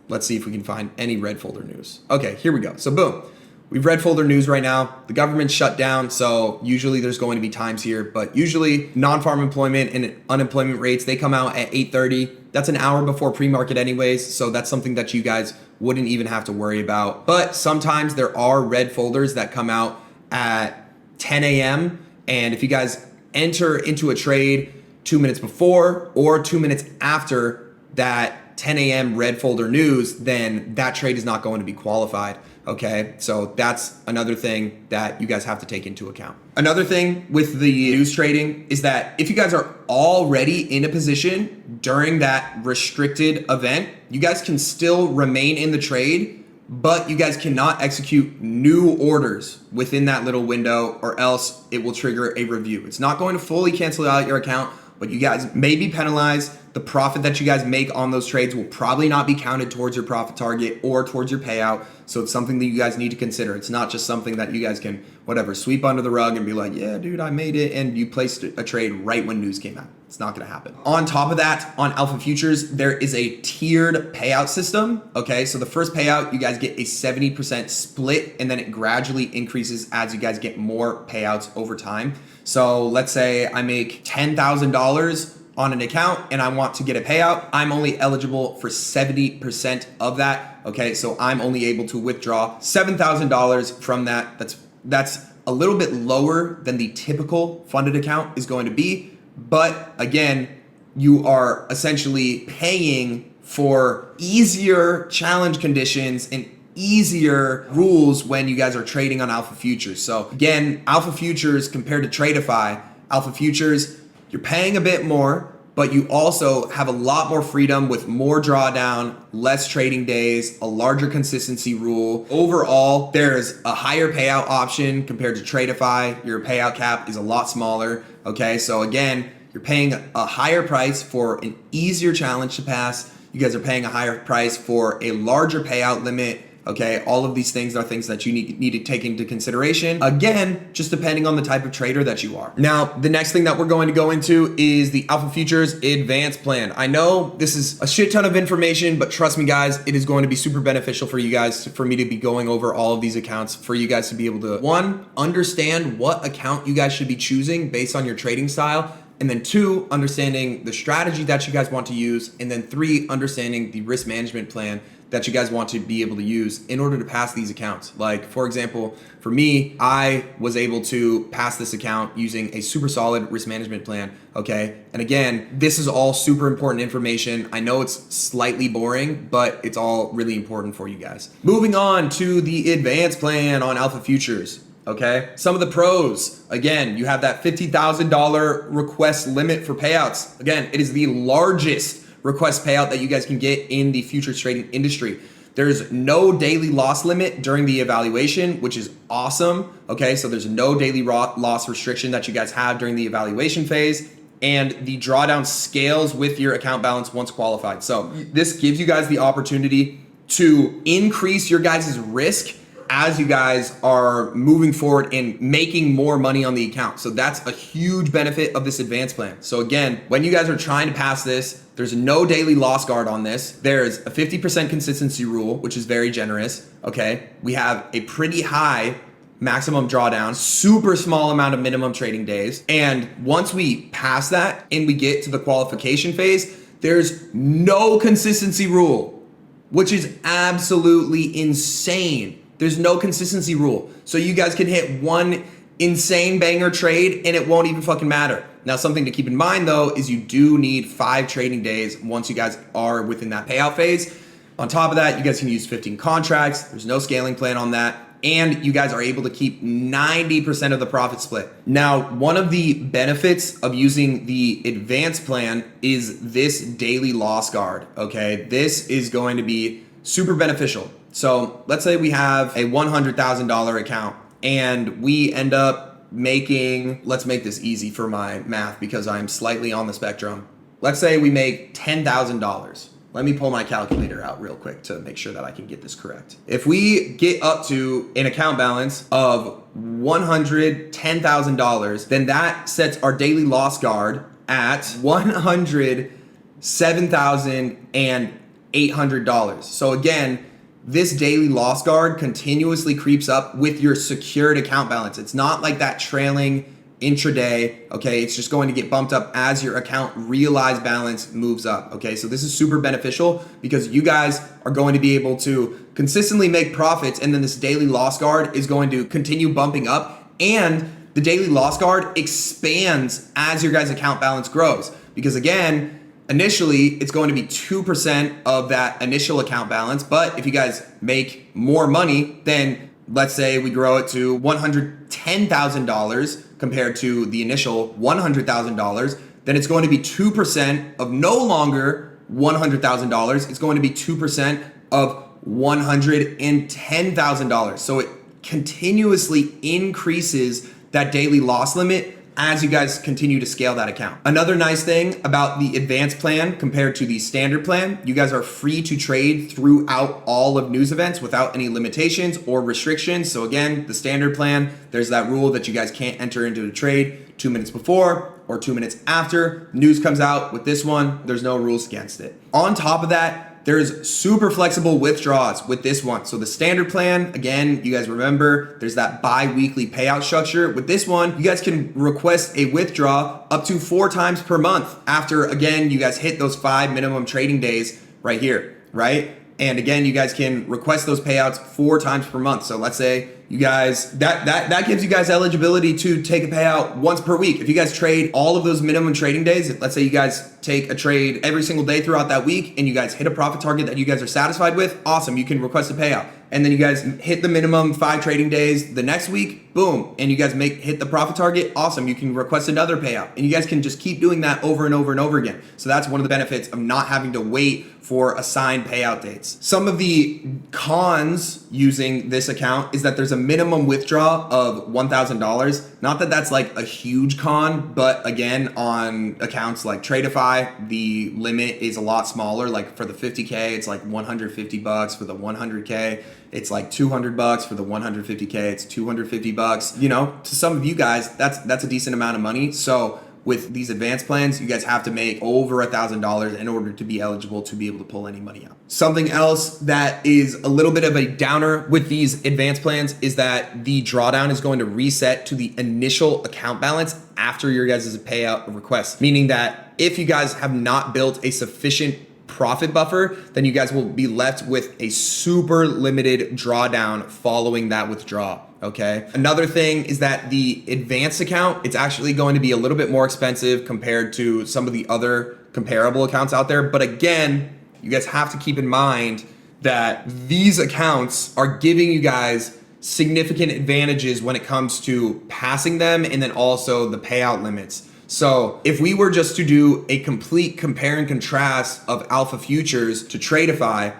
Let's see if we can find any red folder news. Okay, here we go. So boom. We've red folder news right now. The government's shut down, so usually there's going to be times here, but usually non-farm employment and unemployment rates, they come out at 8:30. That's an hour before pre-market anyways, so that's something that you guys wouldn't even have to worry about. But sometimes there are red folders that come out at 10 a.m. And if you guys enter into a trade 2 minutes before or 2 minutes after that 10 a.m. red folder news, then that trade is not going to be qualified. Okay, so that's another thing that you guys have to take into account. Another thing with the news trading is that if you guys are already in a position during that restricted event, you guys can still remain in the trade, but you guys cannot execute new orders within that little window, or else it will trigger a review. It's not going to fully cancel out your account, but you guys may be penalized. The profit that you guys make on those trades will probably not be counted towards your profit target or towards your payout. So it's something that you guys need to consider. It's not just something that you guys can, whatever, sweep under the rug and be like, yeah, dude, I made it. And you placed a trade right when news came out. It's not going to happen. On top of that, on Alpha Futures, there is a tiered payout system. Okay, so the first payout, you guys get a 70% split, and then it gradually increases as you guys get more payouts over time. So let's say I make $10,000 on an account and I want to get a payout. I'm only eligible for 70% of that. Okay, so I'm only able to withdraw $7,000 from that. That's a little bit lower than the typical funded account is going to be. But again, you are essentially paying for easier challenge conditions and easier rules when you guys are trading on Alpha Futures. So again, Alpha Futures compared to Tradeify, Alpha Futures, you're paying a bit more, but you also have a lot more freedom with more drawdown, less trading days, a larger consistency rule. Overall, there's a higher payout option compared to Tradeify. Your payout cap is a lot smaller. Okay, so again, you're paying a higher price for an easier challenge to pass. You guys are paying a higher price for a larger payout limit. Okay, all of these things are things that you need to take into consideration. Again, just depending on the type of trader that you are. Now, the next thing that we're going to go into is the Alpha Futures Advanced Plan. I know this is a shit ton of information, but trust me guys, it is going to be super beneficial for you guys, for me to be going over all of these accounts, for you guys to be able to, one, understand what account you guys should be choosing based on your trading style, and then two, understanding the strategy that you guys want to use, and then three, understanding the risk management plan that you guys want to be able to use in order to pass these accounts. Like for example, for me, I was able to pass this account using a super solid risk management plan, okay? And again, this is all super important information. I know it's slightly boring, but it's all really important for you guys. Moving on to the advanced plan on Alpha Futures. Okay, some of the pros, again, you have that $50,000 request limit for payouts. Again, it is the largest request payout that you guys can get in the futures trading industry. There's no daily loss limit during the evaluation, which is awesome. Okay, so there's no daily loss restriction that you guys have during the evaluation phase. and the drawdown scales with your account balance once qualified. So this gives you guys the opportunity to increase your guys' risk as you guys are moving forward and making more money on the account. So that's a huge benefit of this advanced plan. So again, when you guys are trying to pass this, there's no daily loss guard on this. There's a 50% consistency rule, which is very generous, okay? We have a pretty high maximum drawdown, super small amount of minimum trading days. And once we pass that and we get to the qualification phase, there's no consistency rule, which is absolutely insane. There's no consistency rule. So you guys can hit one insane banger trade and it won't even fucking matter. Now, something to keep in mind though, is you do need 5 trading days once you guys are within that payout phase. On top of that, you guys can use 15 contracts. There's no scaling plan on that. And you guys are able to keep 90% of the profit split. Now, one of the benefits of using the advanced plan is this daily loss guard, okay? This is going to be super beneficial. So let's say we have a $100,000 account and we end up making, let's make this easy for my math because I'm slightly on the spectrum. Let's say we make $10,000. Let me pull my calculator out real quick to make sure that I can get this correct. If we get up to an account balance of $110,000, then that sets our daily loss guard at $107,800. So again, this daily loss guard continuously creeps up with your secured account balance. It's not like that trailing intraday, okay? It's just going to get bumped up as your account realized balance moves up, okay? So this is super beneficial because you guys are going to be able to consistently make profits, and then this daily loss guard is going to continue bumping up, and the daily loss guard expands as your guys' account balance grows. Because again, initially, it's going to be 2% of that initial account balance. But if you guys make more money, then let's say we grow it to $110,000 compared to the initial $100,000, then it's going to be 2% of no longer $100,000. It's going to be 2% of $110,000. So it continuously increases that daily loss limit as you guys continue to scale that account. Another nice thing about the advanced plan compared to the standard plan, you guys are free to trade throughout all of news events without any limitations or restrictions. So again, the standard plan, there's that rule that you guys can't enter into a trade 2 minutes before or 2 minutes after news comes out. With this one, there's no rules against it. On top of that, there's super flexible withdrawals with this one. So the standard plan, again, you guys remember, there's that bi-weekly payout structure. With this one, you guys can request a withdrawal up to 4 times per month after, again, you guys hit those 5 minimum trading days right here, right? And again, you guys can request those payouts 4 times per month. So let's say you guys, that gives you guys eligibility to take a payout once per week. If you guys trade all of those minimum trading days, let's say you guys take a trade every single day throughout that week and you guys hit a profit target that you guys are satisfied with, awesome, you can request a payout. And then you guys hit the minimum 5 trading days the next week, boom, and you guys hit the profit target, awesome, you can request another payout. And you guys can just keep doing that over and over and over again. So that's one of the benefits of not having to wait for assigned payout dates. Some of the cons using this account is that there's a minimum withdrawal of $1,000. Not that that's like a huge con, but again, on accounts like Tradeify, the limit is a lot smaller. Like for the 50K, it's like $150. For the 100K, it's like $200. For the 150K, it's $250. You know, to some of you guys, that's a decent amount of money. So with these advanced plans, you guys have to make over $1,000 in order to be eligible to be able to pull any money out. Something else that is a little bit of a downer with these advanced plans is that the drawdown is going to reset to the initial account balance after your guys' payout request, meaning that if you guys have not built a sufficient profit buffer, then you guys will be left with a super limited drawdown following that withdrawal. Okay. Another thing is that the advanced account, it's actually going to be a little bit more expensive compared to some of the other comparable accounts out there. But again, you guys have to keep in mind that these accounts are giving you guys significant advantages when it comes to passing them and then also the payout limits. So if we were just to do a complete compare and contrast of alpha futures to Tradeify,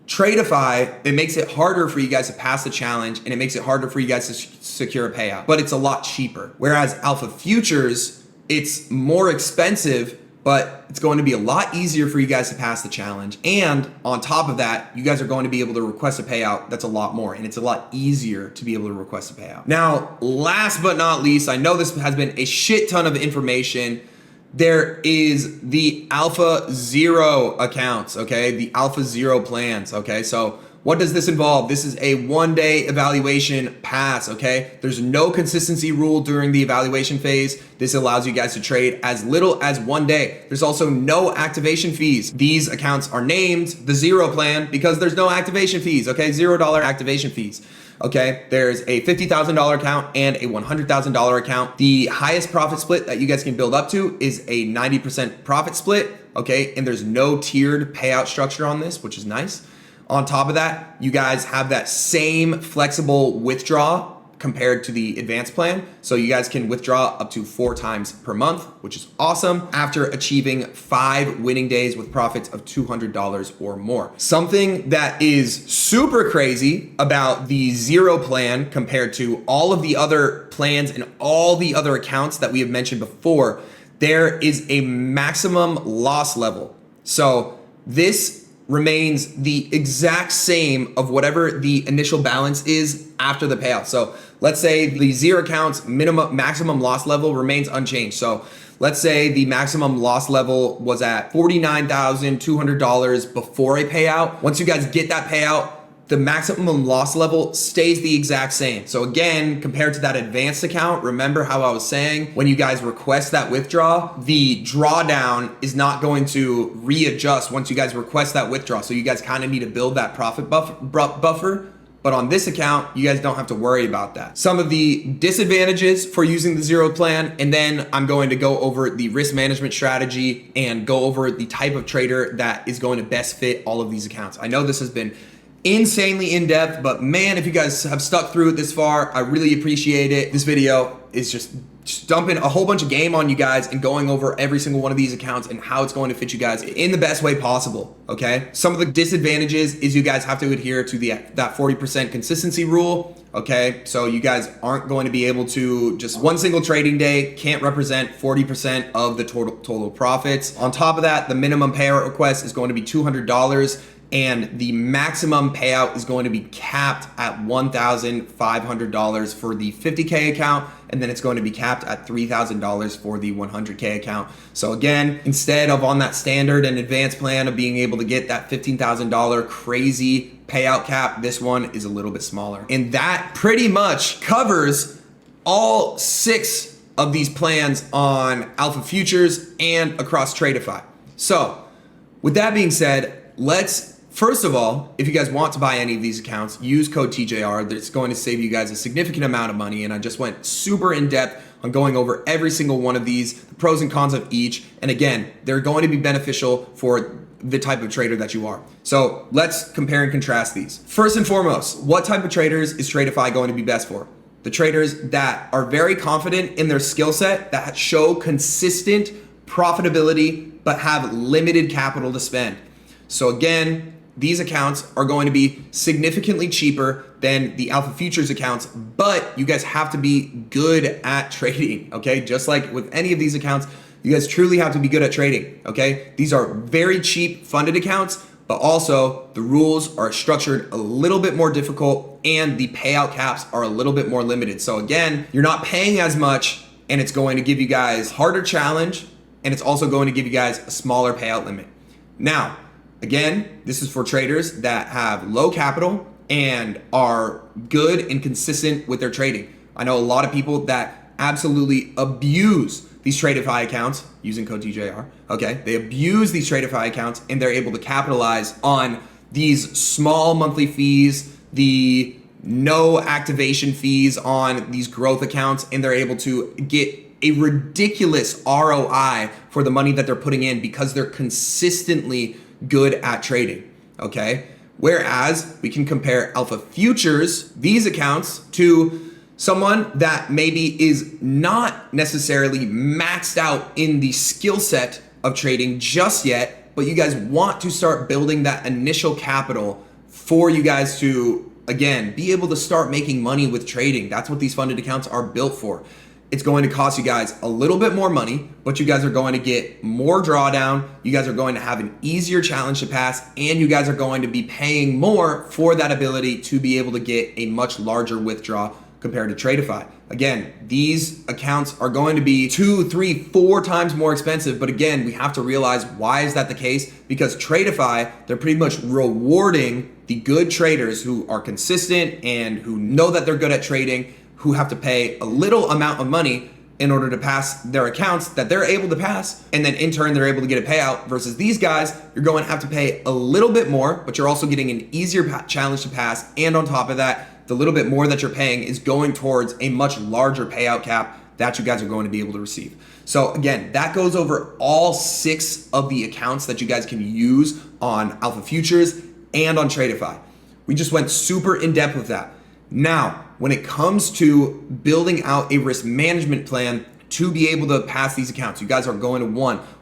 it makes it harder for you guys to pass the challenge and it makes it harder for you guys to secure a payout, but it's a lot cheaper. Whereas alpha futures, It's more expensive, but it's going to be a lot easier for you guys to pass the challenge. And on top of that, you guys are going to be able to request a payout that's a lot more, and it's a lot easier to be able to request a payout. Now, last but not least, I know this has been a shit ton of information. There is the Alpha Zero accounts, okay? The Alpha Zero plans, okay? So what does this involve? This is a 1-day evaluation pass, okay? There's no consistency rule during the evaluation phase. This allows you guys to trade as little as 1 day. There's also no activation fees. These accounts are named the Zero plan because there's no activation fees, okay? $0 activation fees. Okay, there's a $50,000 account and a $100,000 account. The highest profit split that you guys can build up to is a 90% profit split, okay? And there's no tiered payout structure on this, which is nice. On top of that, you guys have that same flexible withdrawal compared to the advanced plan. So you guys can withdraw up to 4 times per month, which is awesome, after achieving 5 winning days with profits of $200 or more. Something that is super crazy about the Zero plan compared to all of the other plans and all the other accounts that we have mentioned before, there is a maximum loss level. So this remains the exact same of whatever the initial balance is after the payout. So let's say the Zero account's maximum loss level remains unchanged. So let's say the maximum loss level was at $49,200 before a payout. Once you guys get that payout, the maximum loss level stays the exact same. So again, compared to that advanced account, remember how I was saying, when you guys request that withdrawal, the drawdown is not going to readjust once you guys request that withdrawal. So you guys kind of need to build that profit buffer. But on this account, you guys don't have to worry about that. Some of the disadvantages for using the Zero plan, and then I'm going to go over the risk management strategy and go over the type of trader that is going to best fit all of these accounts. I know this has been insanely in depth, but man, if you guys have stuck through it this far, I really appreciate it. This video is just dumping a whole bunch of game on you guys and going over every single one of these accounts and how it's going to fit you guys in the best way possible, okay? Some of the disadvantages is you guys have to adhere to that 40% consistency rule, okay? So you guys aren't going to be able to, just one single trading day can't represent 40% of the total profits. On top of that, the minimum payout request is going to be $200, and the maximum payout is going to be capped at $1,500 for the 50K account, and then it's going to be capped at $3,000 for the 100K account. So again, instead of on that standard and advanced plan of being able to get that $15,000 crazy payout cap, this one is a little bit smaller. And that pretty much covers all 6 of these plans on Alpha Futures and across Tradeify. So with that being said, first of all, if you guys want to buy any of these accounts, use code TJR. That's going to save you guys a significant amount of money. And I just went super in depth on going over every single one of these, the pros and cons of each. And again, they're going to be beneficial for the type of trader that you are. So let's compare and contrast these. First and foremost, what type of traders is Tradeify going to be best for? The traders that are very confident in their skill set, that show consistent profitability, but have limited capital to spend. So again, these accounts are going to be significantly cheaper than the Alpha Futures accounts, but you guys have to be good at trading, okay? Just like with any of these accounts, you guys truly have to be good at trading, okay? These are very cheap funded accounts, but also the rules are structured a little bit more difficult and the payout caps are a little bit more limited. So again, you're not paying as much and it's going to give you guys harder challenge, and it's also going to give you guys a smaller payout limit. Now, again, this is for traders that have low capital and are good and consistent with their trading. I know a lot of people that absolutely abuse these Tradeify accounts using code TJR, okay? They abuse these Tradeify accounts and they're able to capitalize on these small monthly fees, the no activation fees on these growth accounts, and they're able to get a ridiculous ROI for the money that they're putting in because they're consistently good at trading, okay? Whereas we can compare Alpha Futures, these accounts, to someone that maybe is not necessarily maxed out in the skill set of trading just yet, but you guys want to start building that initial capital for you guys to, again, be able to start making money with trading. That's what these funded accounts are built for. it's going to cost you guys a little bit more money, but you guys are going to get more drawdown. You guys are going to have an easier challenge to pass, and you guys are going to be paying more for that ability to be able to get a much larger withdrawal compared to Tradeify. Again, these accounts are going to be 2, 3, 4 times more expensive. But again, we have to realize, why is that the case? Because Tradeify, they're pretty much rewarding the good traders who are consistent and who know that they're good at trading, who have to pay a little amount of money in order to pass their accounts that they're able to pass. And then in turn, they're able to get a payout, versus these guys, you're going to have to pay a little bit more, but you're also getting an easier challenge to pass. And on top of that, the little bit more that you're paying is going towards a much larger payout cap that you guys are going to be able to receive. So again, that goes over all 6 of the accounts that you guys can use on Alpha Futures and on Tradeify. We just went super in depth with that. Now, when it comes to building out a risk management plan to be able to pass these accounts, you guys are going to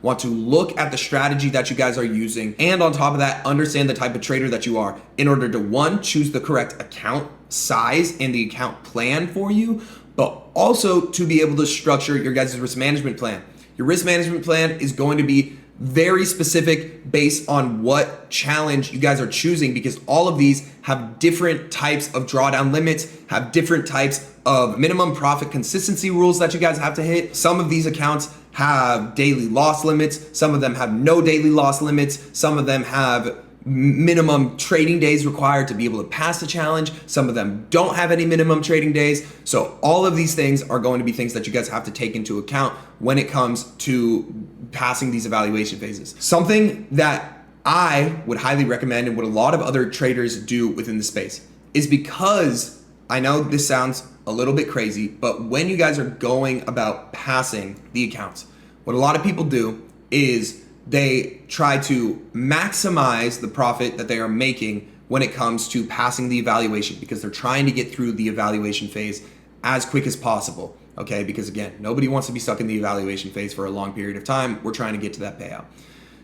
want to look at the strategy that you guys are using, and on top of that, understand the type of trader that you are in order to, 1, choose the correct account size and the account plan for you, but also to be able to structure your guys' risk management plan. Your risk management plan is going to be very specific based on what challenge you guys are choosing, because all of these have different types of drawdown limits, have different types of minimum profit consistency rules that you guys have to hit. Some of these accounts have daily loss limits. Some of them have no daily loss limits. Some of them have minimum trading days required to be able to pass the challenge. Some of them don't have any minimum trading days. So all of these things are going to be things that you guys have to take into account when it comes to passing these evaluation phases. Something that I would highly recommend, and what a lot of other traders do within the space, is, because I know this sounds a little bit crazy, but when you guys are going about passing the accounts, what a lot of people do is they try to maximize the profit that they are making when it comes to passing the evaluation, because they're trying to get through the evaluation phase as quick as possible. Okay, because again, nobody wants to be stuck in the evaluation phase for a long period of time. We're trying to get to that payout.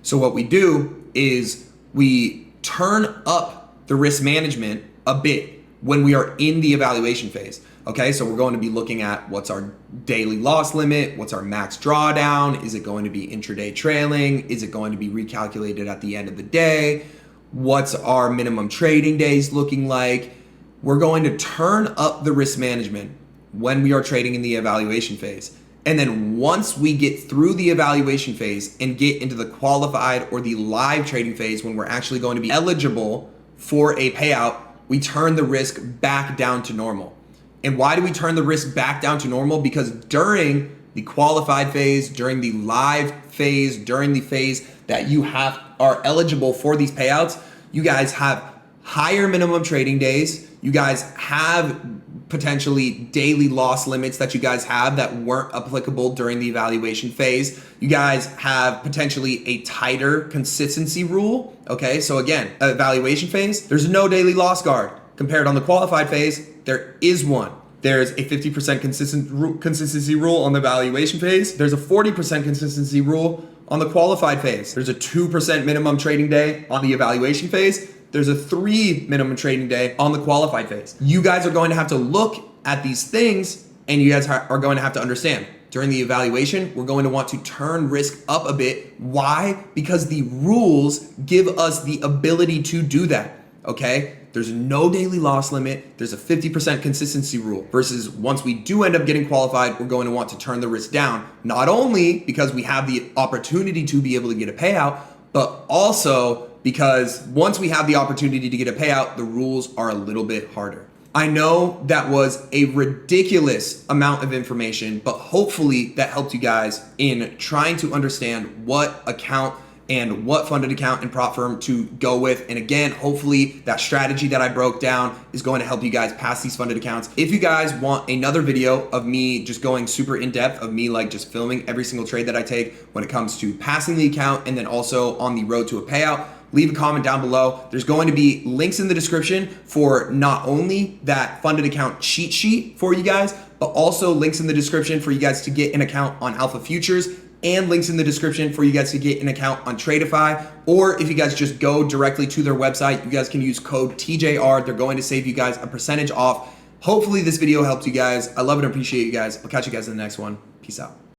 So what we do is we turn up the risk management a bit when we are in the evaluation phase. Okay, so we're going to be looking at what's our daily loss limit, what's our max drawdown, is it going to be intraday trailing, is it going to be recalculated at the end of the day, what's our minimum trading days looking like. We're going to turn up the risk management when we are trading in the evaluation phase. And then once we get through the evaluation phase and get into the qualified or the live trading phase, when we're actually going to be eligible for a payout, we turn the risk back down to normal. And why do we turn the risk back down to normal? Because during the qualified phase, during the live phase, during the phase that you are eligible for these payouts, you guys have higher minimum trading days. You guys have potentially daily loss limits that you guys have that weren't applicable during the evaluation phase. You guys have potentially a tighter consistency rule. Okay, so again, evaluation phase, there's no daily loss guard. Compared on the qualified phase, there is one. There's a 50% consistency rule on the evaluation phase. There's a 40% consistency rule on the qualified phase. There's a 2% minimum trading day on the evaluation phase. There's a 3 minimum trading day on the qualified phase. You guys are going to have to look at these things, and you guys are going to have to understand, during the evaluation, we're going to want to turn risk up a bit. Why? Because the rules give us the ability to do that. Okay? There's no daily loss limit. There's a 50% consistency rule, versus once we do end up getting qualified, we're going to want to turn the risk down, not only because we have the opportunity to be able to get a payout, but also because once we have the opportunity to get a payout, the rules are a little bit harder. I know that was a ridiculous amount of information, but hopefully that helped you guys in trying to understand what account and what funded account and prop firm to go with. And again, hopefully that strategy that I broke down is going to help you guys pass these funded accounts. If you guys want another video of me just going super in depth, of me like just filming every single trade that I take when it comes to passing the account and then also on the road to a payout, leave a comment down below. There's going to be links in the description for not only that funded account cheat sheet for you guys, but also links in the description for you guys to get an account on Alpha Futures, and links in the description for you guys to get an account on Tradeify. Or if you guys just go directly to their website, you guys can use code TJR. They're going to save you guys a percentage off Hopefully this video helped you guys. I love and appreciate you guys. I'll catch you guys in the next one. Peace out.